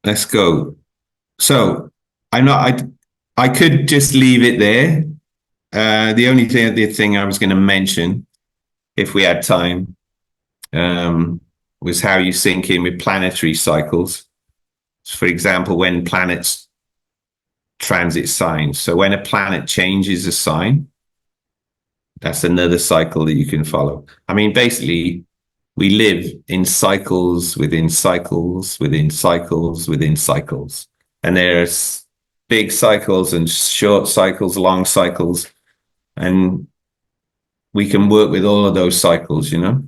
Let's go. So I could just leave it there. The only thing I was going to mention, if we had time, was how you sync in with planetary cycles. For example, when planets transit signs. So when a planet changes a sign, that's another cycle that you can follow. I mean, basically, we live in cycles within cycles within cycles within cycles. And there's big cycles and short cycles, long cycles. And we can work with all of those cycles, you know.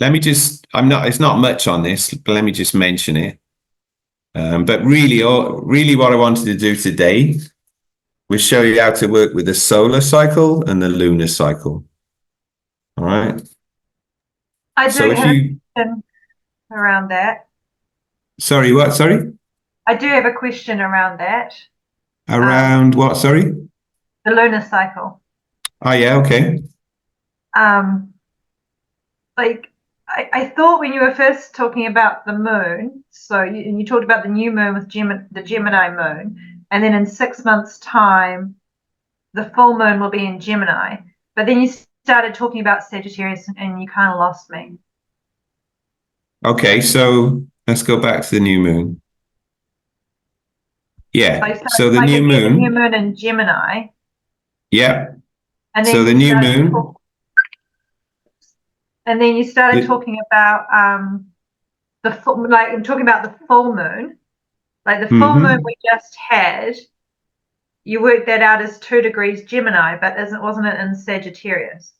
Let me just, it's not much on this, but let me just mention it. But really what I wanted to do today was show you how to work with the solar cycle and the lunar cycle. All right. I do have a question around that. Sorry, what? Sorry? I do have a question around that. Around what? Sorry? The lunar cycle. Oh, yeah, okay. Like, I thought when you were first talking about the moon, so you talked about the new moon with the Gemini moon, and then in 6 months' time, the full moon will be in Gemini. But then you started talking about Sagittarius and you kind of lost me. Okay, so let's go back to the new moon. Yeah, so the new moon. The new moon in Gemini. Yeah. And then so the new moon. And then you started talking about I'm talking about the full moon. Like the full moon we just had, you worked that out as 2 degrees Gemini, but wasn't it in Sagittarius?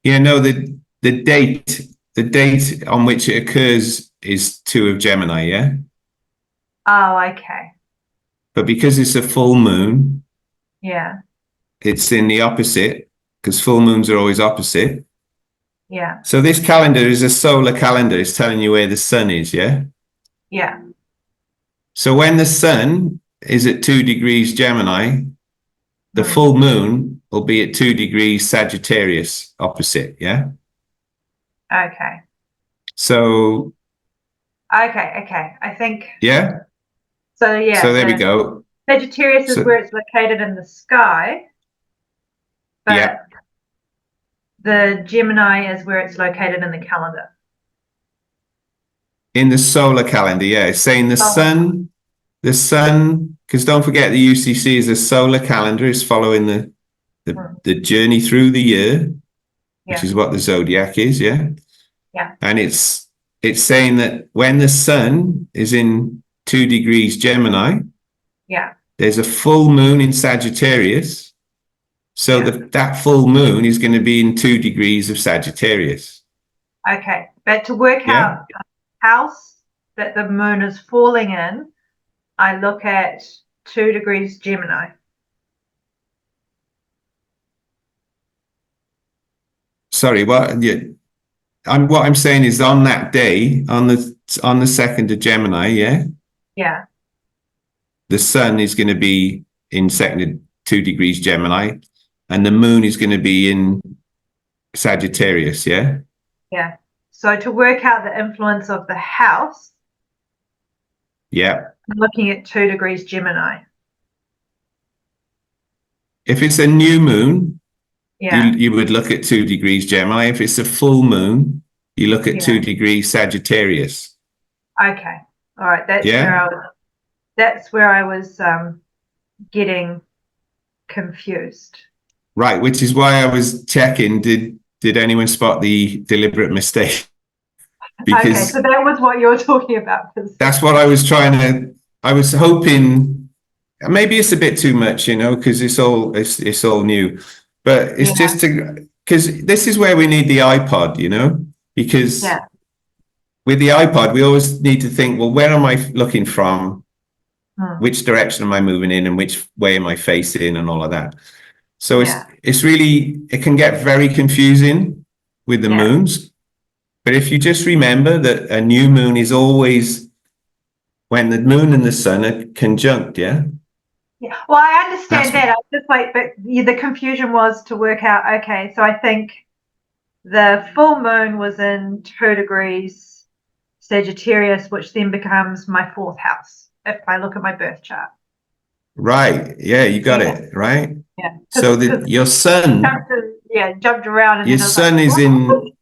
Yeah, no, the date on which it occurs is 2 of Gemini, yeah? Oh, okay. But because it's a full moon, yeah, it's in the opposite, because full moons are always opposite. Yeah. So this calendar is a solar calendar. It's telling you where the sun is, yeah? Yeah. So when the sun is at 2 degrees Gemini, the full moon will be at 2 degrees Sagittarius opposite, yeah? Okay. So... Okay. I think... Yeah? So, yeah. So there we go. Sagittarius is where it's located in the sky. But yeah. The Gemini is where it's located in the calendar. In the solar calendar, yeah. It's saying the sun, because don't forget the UCC is a solar calendar. It's following the journey through the year, which is what the zodiac is, yeah? Yeah. And it's saying that when the sun is in 2 degrees Gemini, yeah, there's a full moon in Sagittarius. So that full moon is going to be in 2 degrees of Sagittarius. Okay. But to work out the house that the moon is falling in, I look at 2 degrees Gemini. Sorry, what? Yeah, what I'm saying is on that day, on the 2nd of Gemini, yeah? Yeah. The sun is going to be in 2 degrees Gemini, and the moon is going to be in Sagittarius, yeah? Yeah. So to work out the influence of the house, yeah, I'm looking at 2 degrees Gemini. if it's a new moon, Yeah. you would look at 2 degrees Gemini. If it's a full moon, you look at Yeah. 2 degrees Sagittarius. Okay. All right. Yeah. That's where I was getting confused. Right, which is why I was checking. Did anyone spot the deliberate mistake? Okay, Because so that was what you were talking about. that's what I was trying to. I was hoping maybe it's a bit too much, you know, because it's all new. But it's Yeah. just to, because this is where we need the iPod, you know, because Yeah. with the iPod we always need to think, well, where am I looking from? Which direction am I moving in, and which way am I facing, and all of that. So it's really, it can get very confusing with the moons. But if you just remember that a new moon is always when the moon and the sun are conjunct, yeah? Yeah. Well, I understand that. I just like, but the confusion was to work out, okay, so I think the full moon was in 2 degrees Sagittarius, which then becomes my 4th house if I look at my birth chart. Right. Yeah, you got it, right? Yeah. So that your sun jumped around, and your then I was sun like, is what? in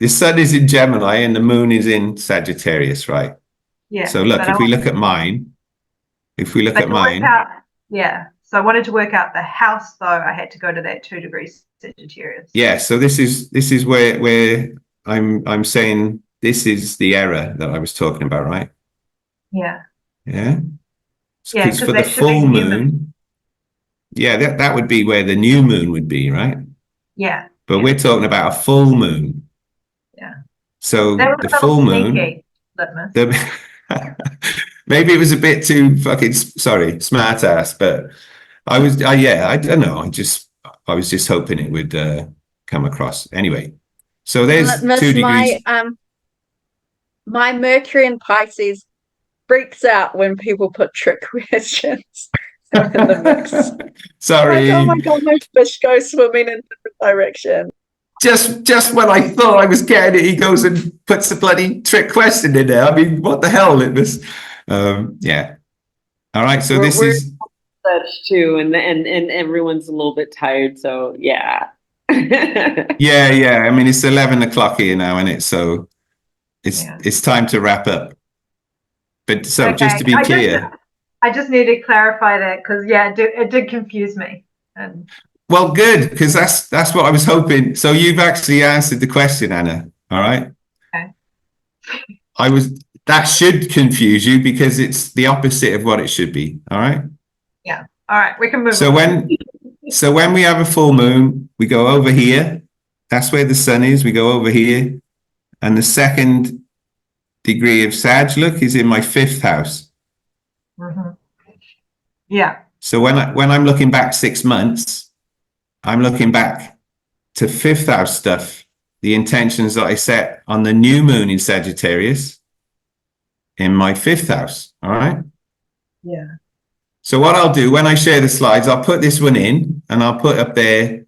the sun is in Gemini and the moon is in Sagittarius, right? Yeah. So look, if we look at mine, yeah. So I wanted to work out the house, though. I had to go to that 2 degrees Sagittarius. yeah. So this is where I'm saying this is the error that I was talking about, right? Yeah. Yeah. Yeah, Because for the full moon, yeah, that would be where the new moon would be, right? Yeah. But we're talking about a full moon. Yeah. So that was the full moon. Maybe it was a bit too fucking smart ass, but I don't know. I was just hoping it would come across. Anyway, so there's Litmus, 2 degrees. My Mercury in Pisces freaks out when people put trick questions in the mix. Sorry. Like, oh my god, my fish goes swimming in a different direction. Just when I thought I was getting it, he goes and puts a bloody trick question in there. I mean, what the hell? It was, yeah. All right, so this is such too, and everyone's a little bit tired, so yeah. yeah. I mean, it's 11 o'clock here now, isn't it? So it's time to wrap up. But so just to be clear, I just need to clarify that because it did confuse me. And well, good, because that's what I was hoping. So you've actually answered the question, Anna. All right. Okay. That should confuse you because it's the opposite of what it should be. All right. Yeah. All right. We can move so on. when we have a full moon, we go over here. That's where the sun is. We go over here. And the 2nd degree of Sag, look, is in my 5th house. Mm-hmm. Yeah. So when I'm looking back 6 months, I'm looking back to 5th house stuff, the intentions that I set on the new moon in Sagittarius in my 5th house. All right. Yeah. So what I'll do when I share the slides, I'll put this one in and I'll put up there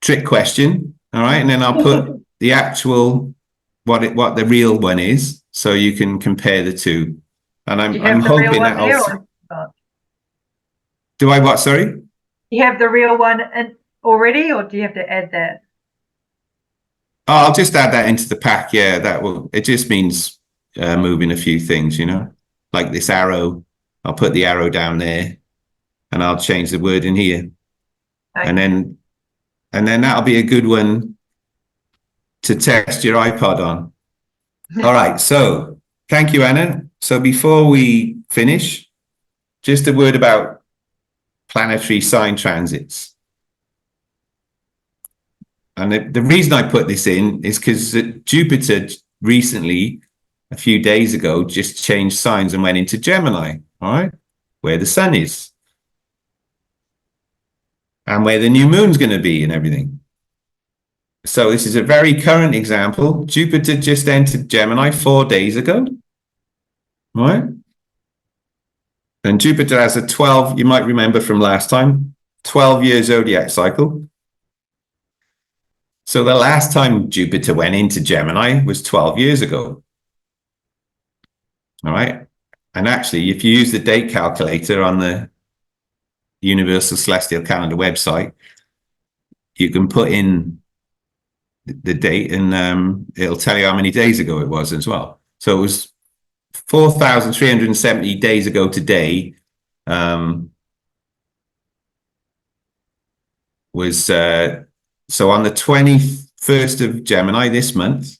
trick question. All right. And then I'll put the actual, what the real one is. So you can compare the two. And I'm hoping that I'll. Do I what? Sorry? You have the real one already, or do you have to add that? Oh, I'll just add that into the pack. Yeah, that will. It just means moving a few things, you know, like this arrow. I'll put the arrow down there, and I'll change the word in here, okay. and then that'll be a good one to test your iPod on. All right. So thank you, Anna. So before we finish, just a word about planetary sign transits. And the reason I put this in is because Jupiter recently, a few days ago, just changed signs and went into Gemini, all right, where the sun is. And where the new moon's going to be and everything. So this is a very current example. Jupiter just entered Gemini 4 days ago, all right? And Jupiter has a 12, you might remember from last time, 12-year zodiac cycle. So the last time Jupiter went into Gemini was 12 years ago. All right. And actually, if you use the date calculator on the Universal Celestial Calendar website, you can put in the date and it'll tell you how many days ago it was as well. So it was 4,370 days ago today. So on the 21st of Gemini this month,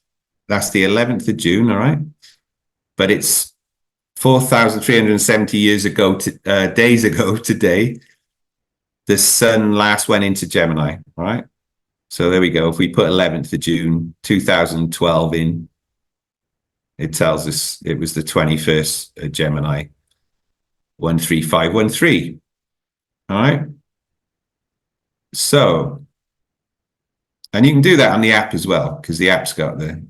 that's the 11th of June, all right? But it's 4,370 years ago, days ago today, the sun last went into Gemini, all right? So there we go. If we put 11th of June, 2012 in, it tells us it was the 21st of Gemini, 13513, all right? So, and you can do that on the app as well, because the app's got the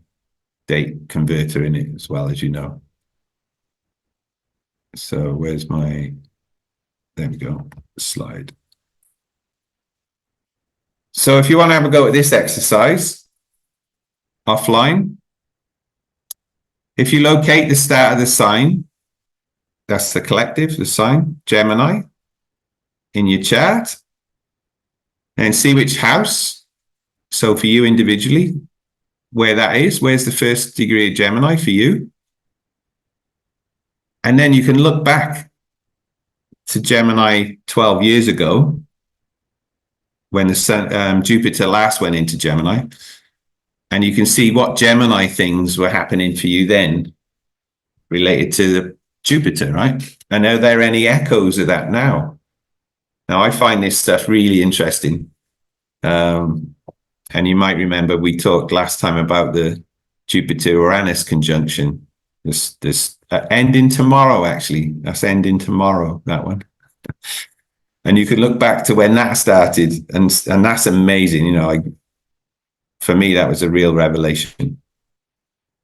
date converter in it as well, as you know. So where's my, there we go, slide. So if you want to have a go at this exercise offline, if you locate the start of the sign, that's the collective, the sign, Gemini, in your chart, and see which house, so for you individually, where that is, where's the first degree of Gemini for you? And then you can look back to Gemini 12 years ago, when the sun, Jupiter last went into Gemini, and you can see what Gemini things were happening for you then related to the Jupiter, right? And are there any echoes of that now? Now, I find this stuff really interesting. And you might remember we talked last time about the Jupiter-Uranus conjunction. This ending tomorrow, actually. That's ending tomorrow, that one. And you could look back to when that started, and that's amazing. You know, for me, that was a real revelation.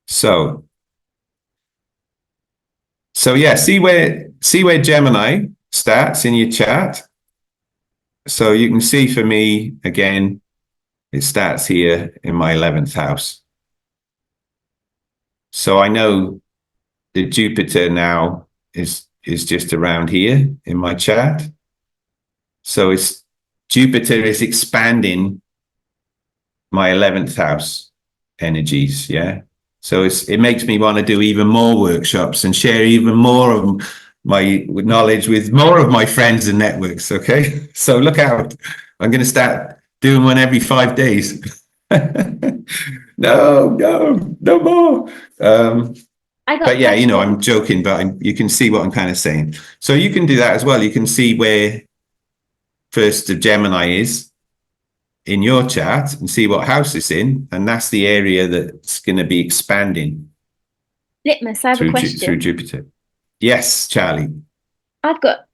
So yeah, see where Gemini starts in your chart. So you can see for me, again, it starts here in my 11th house. So I know the Jupiter now is just around here in my chart. So Jupiter is expanding my 11th house energies, yeah? So it makes me want to do even more workshops and share even more of my knowledge with more of my friends and networks, okay? So look out. I'm going to start doing one every 5 days. No more. But yeah, you know, I'm joking, but you can see what I'm kind of saying. So you can do that as well. You can see where first of Gemini is in your chart and see what house it's in. And that's the area that's going to be expanding. Litmus, I have a question. Through Jupiter. Yes, Charlie. I've got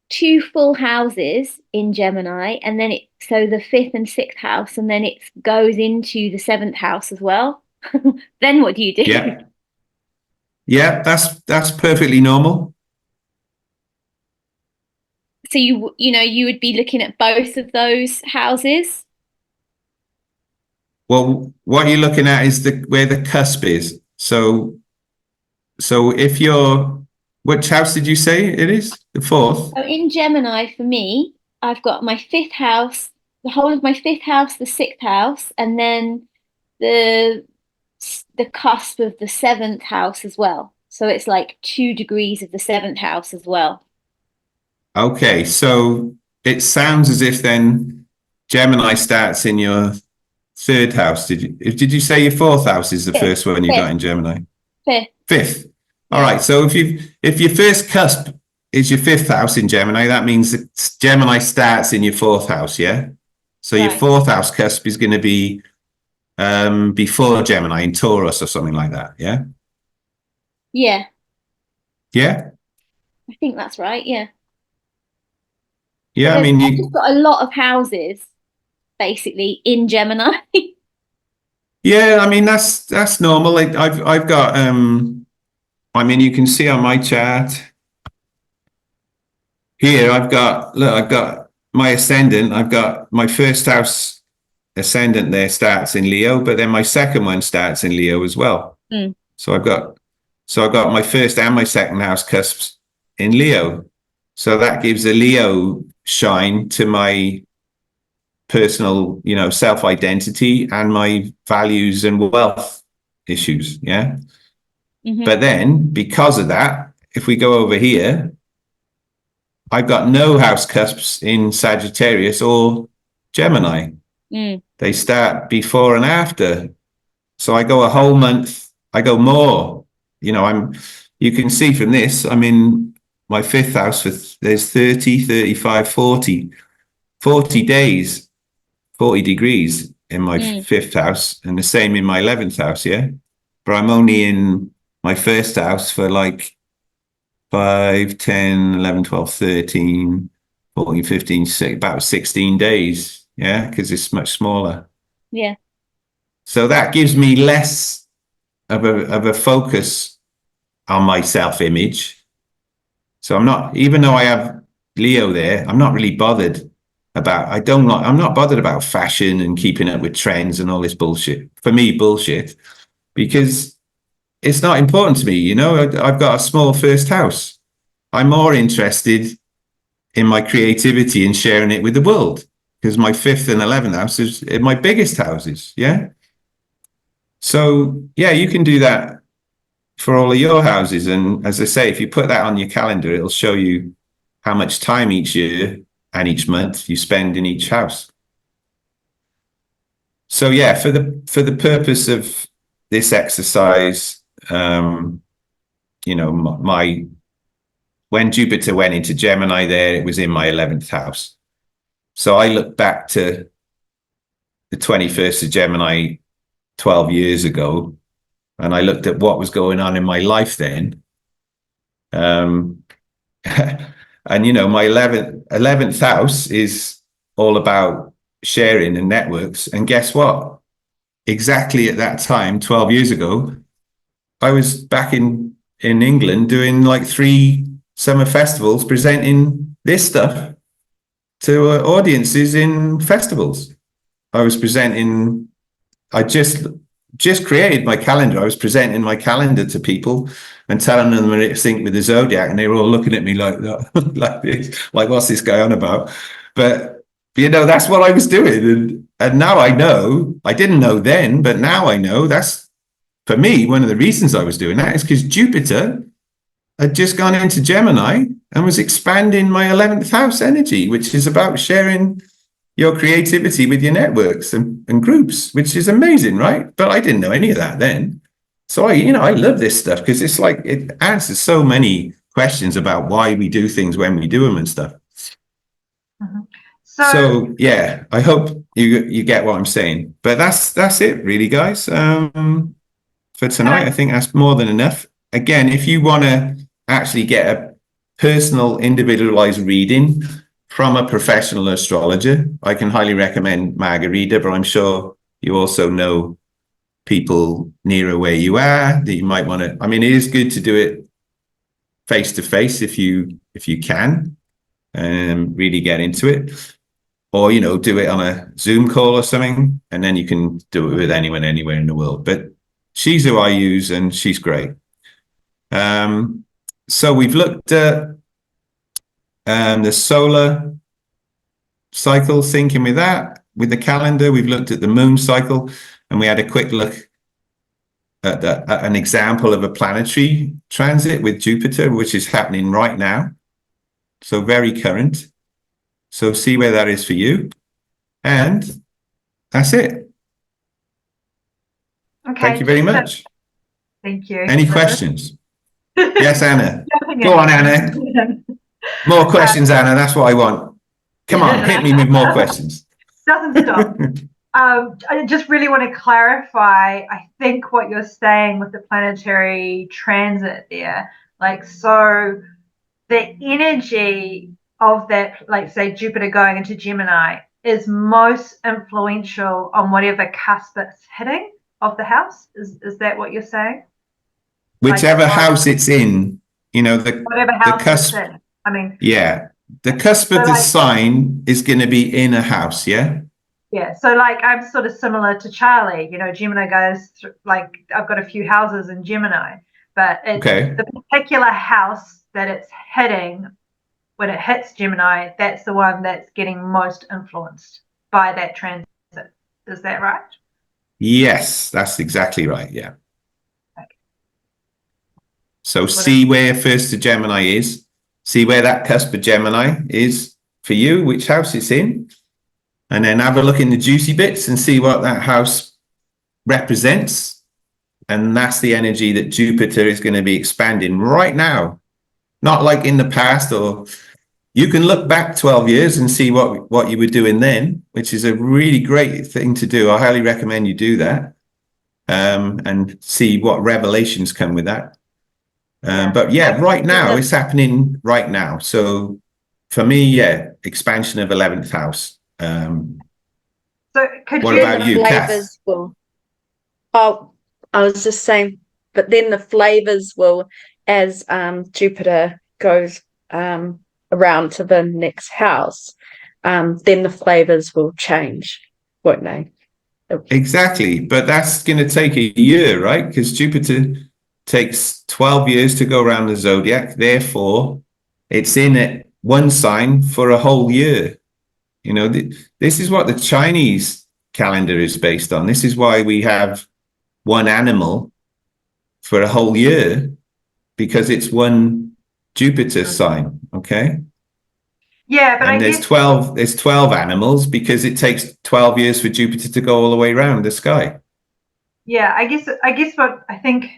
2 full houses in Gemini, and then so the 5th and 6th house, and then it goes into the 7th house as well. Then what do you do? Yeah, that's perfectly normal. So you would be looking at both of those houses. Well, what you're looking at is where the cusp is. So if which house did you say it is? The 4th? So in Gemini, for me, I've got my 5th house, the whole of my 5th house, the 6th house, and then the cusp of the 7th house as well. So it's like 2 degrees of the 7th house as well. Okay, so it sounds as if then Gemini starts in your 3rd house. Did you say your 4th house is the first one you got in Gemini? 5th. All right. So if your first cusp is your 5th house in Gemini, that means that Gemini starts in your 4th house. Yeah. So your 4th house cusp is going to be before Gemini in Taurus or something like that. Yeah. Yeah. Yeah. I think that's right. Yeah. Yeah. I mean, I've just got a lot of houses basically in Gemini. Yeah. I mean, that's normal. Like I've got I mean, you can see on my chart here, I've got my ascendant. I've got my first house ascendant there starts in Leo, but then my second one starts in Leo as well. So I've got my first and my second house cusps in Leo. So that gives a Leo shine to my personal, self-identity and my values and wealth issues. Yeah. Mhm. But then because of that, if we go over here, I've got no house cusps in Sagittarius or Gemini. Mm. They start before and after. So I go a whole month, I go more. You can see from this, I'm in my fifth house there's 30, 35, 40 days, 40 degrees in my fifth house, and the same in my 11th house, yeah? But I'm only in my first house for like 5, 10, 11, 12, 13, 14, 15, about 16 days, yeah? Because it's much smaller. Yeah. So that gives me less of a focus on my self-image. So I'm not, even though I have Leo there, I'm not really bothered about, I'm not bothered about fashion and keeping up with trends and all this bullshit. For me, bullshit, because it's not important to me. I've got a small first house. I'm more interested in my creativity and sharing it with the world, because my fifth and 11th house is my biggest houses. Yeah. So yeah, you can do that for all of your houses. And as I say, if you put that on your calendar, it'll show you how much time each year and each month you spend in each house. So yeah, for the purpose of this exercise, when Jupiter went into Gemini there, it was in my 11th house. So I look back to the 21st of Gemini 12 years ago, and I looked at what was going on in my life then. And my 11th house is all about sharing and networks. And guess what? Exactly at that time, 12 years ago, I was back in England doing like 3 summer festivals, presenting this stuff to audiences in festivals. I just created my calendar. I was presenting my calendar to people and telling them that it synced with the zodiac, and they were all looking at me like that, like this, like what's this guy on about? But that's what I was doing, and now I know. I didn't know then, but now I know. That's, for me, one of the reasons I was doing that is because Jupiter had just gone into Gemini and was expanding my 11th house energy, which is about sharing your creativity with your networks and groups, which is amazing, right? But I didn't know any of that then. So I love this stuff because it's like, it answers so many questions about why we do things when we do them and stuff. Mm-hmm. So yeah, I hope you get what I'm saying. But that's it really, guys. For tonight, I think that's more than enough. Again, if you want to actually get a personal, individualized reading from a professional astrologer, I can highly recommend Margarita, but I'm sure you also know people nearer where you are that you might want to. I mean, it is good to do it face to face if you can, and really get into it, or do it on a Zoom call or something, and then you can do it with anyone anywhere in the world. But she's who I use, and she's great. So we've looked at the solar cycle, syncing with that, with the calendar. We've looked at the moon cycle, and we had a quick look at an example of a planetary transit with Jupiter, which is happening right now. So very current. So see where that is for you. And that's it. Okay. Thank you very much. Thank you. Any questions? Yes, Anna. Go on, Anna. on. More questions, Anna. That's what I want. Come on, hit me with more questions. Doesn't stop. I just really want to clarify, I think, what you're saying with the planetary transit there. Like, so the energy of that, like, say, Jupiter going into Gemini is most influential on whatever cusp it's hitting of the house. Is that what you're saying? Whichever Like, house it's in, whatever the house cusp. it's in. I mean, yeah, the cusp of the sign is going to be in a house. Yeah. Yeah, so like I'm sort of similar to Charlie. Gemini goes through, like I've got a few houses in Gemini, but it's the particular house that it's hitting when it hits Gemini, that's the one that's getting most influenced by that transit. Is that right? Yes, that's exactly right. Yeah. Okay. So see where first of Gemini is. See where that cusp of Gemini is for you, which house it's in. And then have a look in the juicy bits and see what that house represents. And that's the energy that Jupiter is going to be expanding right now. Not like in the past, or you can look back 12 years and see what you were doing then, which is a really great thing to do. I highly recommend you do that, and see what revelations come with that. But yeah, right now, it's happening right now. So for me, yeah, expansion of 11th house. So could What you about you, Kath? Flavors will. Oh, I was just saying, but then the flavors will, as Jupiter goes around to the next house, then the flavors will change, won't they? Exactly, but that's going to take a year, right? Because Jupiter takes 12 years to go around the zodiac. Therefore, it's in one sign for a whole year. You know, this is what the Chinese calendar is based on. This is why we have one animal for a whole year, because it's one Jupiter sign. Okay. Yeah, but and there's 12 animals because it takes 12 years for Jupiter to go all the way around the sky. Yeah, I guess what I think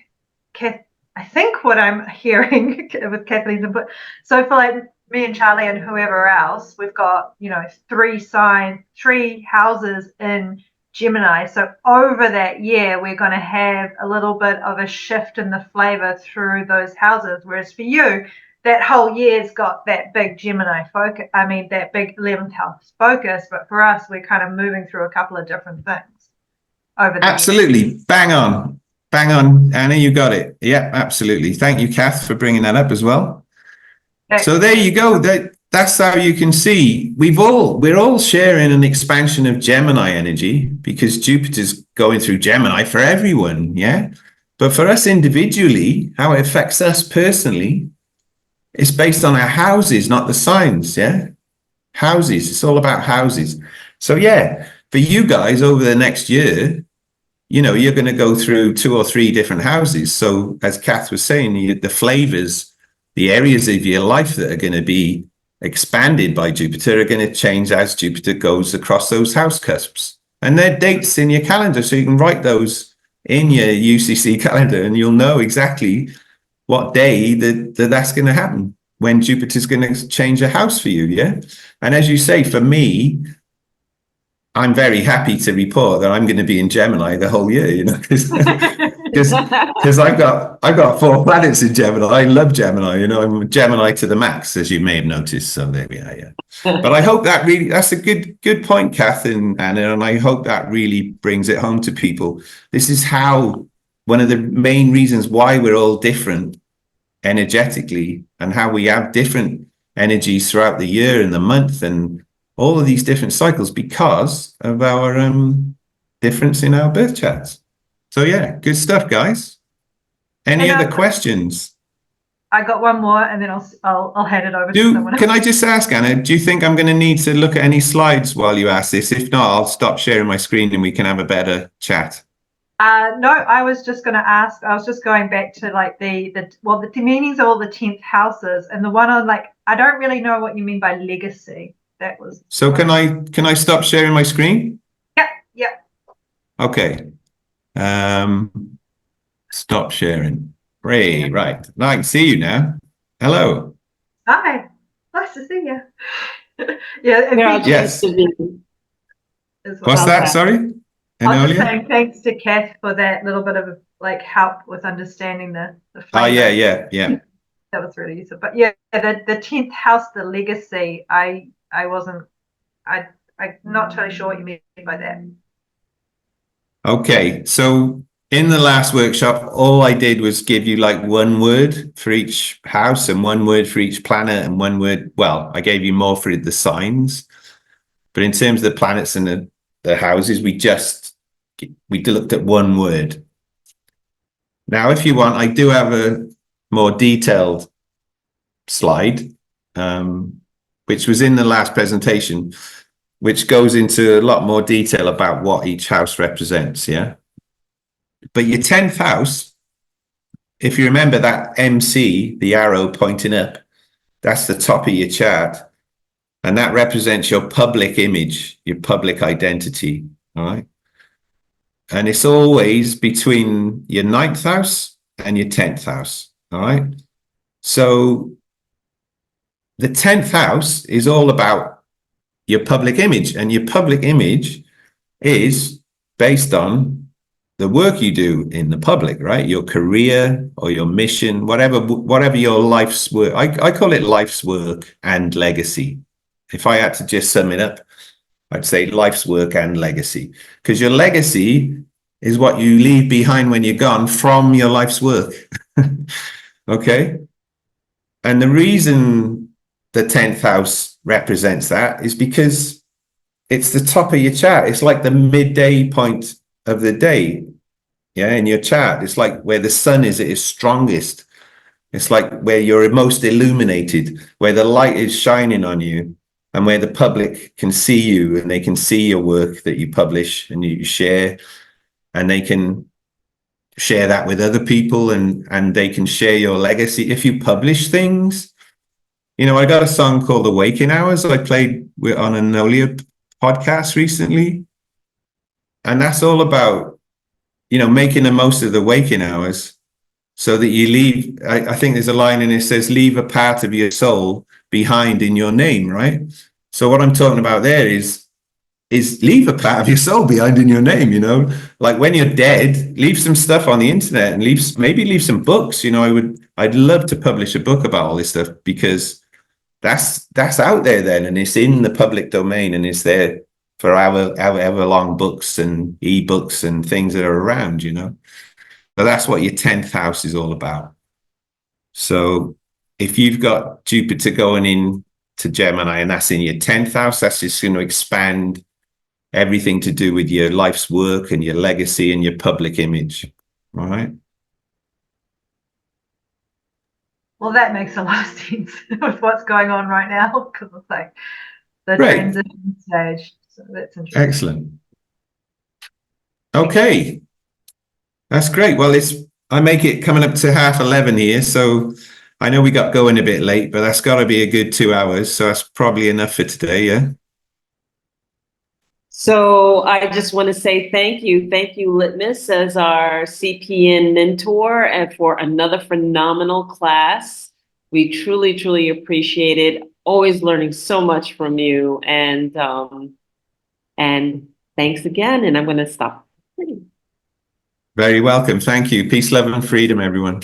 what I'm hearing with Kathleen's input. So for like me and Charlie and whoever else, we've got, you know, 3 houses in Gemini. So over that year, we're going to have a little bit of a shift in the flavor through those houses. Whereas for you, that whole year's got that big Gemini focus. I mean, that big 11th house focus. But for us, we're kind of moving through a couple of different things over the Absolutely. year. Bang on, Anna, you got it. Yeah, absolutely. Thank you, Kath, for bringing that up as well. So there you go. That's how you can see we're all sharing an expansion of Gemini energy, because Jupiter's going through Gemini for everyone. Yeah. But for us individually, how it affects us personally, it's based on our houses, not the signs. Yeah. Houses. It's all about houses. So yeah, for you guys over the next year, you know, you're going to go through 2 or 3 different houses. So as Kath was saying, the flavors, the areas of your life that are going to be expanded by Jupiter are going to change as Jupiter goes across those house cusps. And they're dates in your calendar, so you can write those in your UCC calendar and you'll know exactly what day that's going to happen, when Jupiter's going to change a house for you. Yeah. And as you say, for me, I'm very happy to report that I'm going to be in Gemini the whole year, you know, because I've got 4 planets in Gemini. I love Gemini, you know, I'm a Gemini to the max, as you may have noticed. So there we are, yeah. But I hope that's a good point, Kath and Anna, and I hope that really brings it home to people. This is how one of the main reasons why we're all different energetically, and how we have different energies throughout the year and the month and all of these different cycles, because of our difference in our birth charts. So yeah, good stuff, guys. Any other questions? I got one more, and then I'll hand it over to someone else. Can I just ask, Anna, do you think I'm going to need to look at any slides while you ask this? If not, I'll stop sharing my screen and we can have a better chat. No, I was just going to ask. I was just going back to like the meanings of all the 10th houses, and the one on like, I don't really know what you mean by legacy. That was. So can I stop sharing my screen? Yeah. Okay. Stop sharing. Right. I can see you now. Hello. Hi. Nice to see you. Yeah. Yes. As well. What's that? Sorry. I was just saying thanks to Kath for that little bit of like help with understanding the flavor. Yeah. That was really useful. But yeah, the 10th house, the legacy, I'm not totally sure what you mean by that. Okay, so in the last workshop, all I did was give you like one word for each house and one word for each planet and one word. Well, I gave you more for the signs, but in terms of the planets and the houses, we looked at one word. Now, if you want, I do have a more detailed slide which was in the last presentation, which goes into a lot more detail about what each house represents, yeah? But your 10th house, if you remember that MC, the arrow pointing up, that's the top of your chart. And that represents your public image, your public identity, all right? And it's always between your 9th house and your 10th house, all right? So the 10th house is all about your public image, and your public image is based on the work you do in the public, right? Your career or your mission, whatever your life's work. I call it life's work and legacy. If I had to just sum it up, I'd say life's work and legacy, because your legacy is what you leave behind when you're gone from your life's work. Okay. And the reason the 10th house represents that is because it's the top of your chart. It's like the midday point of the day. Yeah. In your chart, it's like where the sun is at its strongest. It's like where you're most illuminated, where the light is shining on you, and where the public can see you and they can see your work that you publish and you share, and they can share that with other people, and they can share your legacy. If you publish things, you know, I got a song called The Waking Hours I played on a Nolia podcast recently. And that's all about, you know, making the most of the waking hours so that you leave. I think there's a line in it says, leave a part of your soul behind in your name, right? So what I'm talking about there is leave a part of your soul behind in your name, you know, like when you're dead, leave some stuff on the internet and maybe leave some books. You know, I'd love to publish a book about all this stuff, because that's out there then, and it's in the public domain, and it's there for however long books and ebooks and things that are around, you know. So that's what your 10th house is all about. So if you've got Jupiter going in to Gemini and that's in your 10th house, that's just going to expand everything to do with your life's work and your legacy and your public image. All right. Well, that makes a lot of sense with what's going on right now, because it's like the Great. transition stage. So that's interesting. Excellent. Okay. That's great. Well, I make it coming up to 11:30 here, so I know we got going a bit late, but that's got to be a good 2 hours. So that's probably enough for today, yeah? So I just want to say thank you. Thank you, Litmus, as our CPN mentor, and for another phenomenal class. We truly, truly appreciate it. Always learning so much from you. And thanks again. And I'm going to stop. Very welcome. Thank you. Peace, love, and freedom, everyone.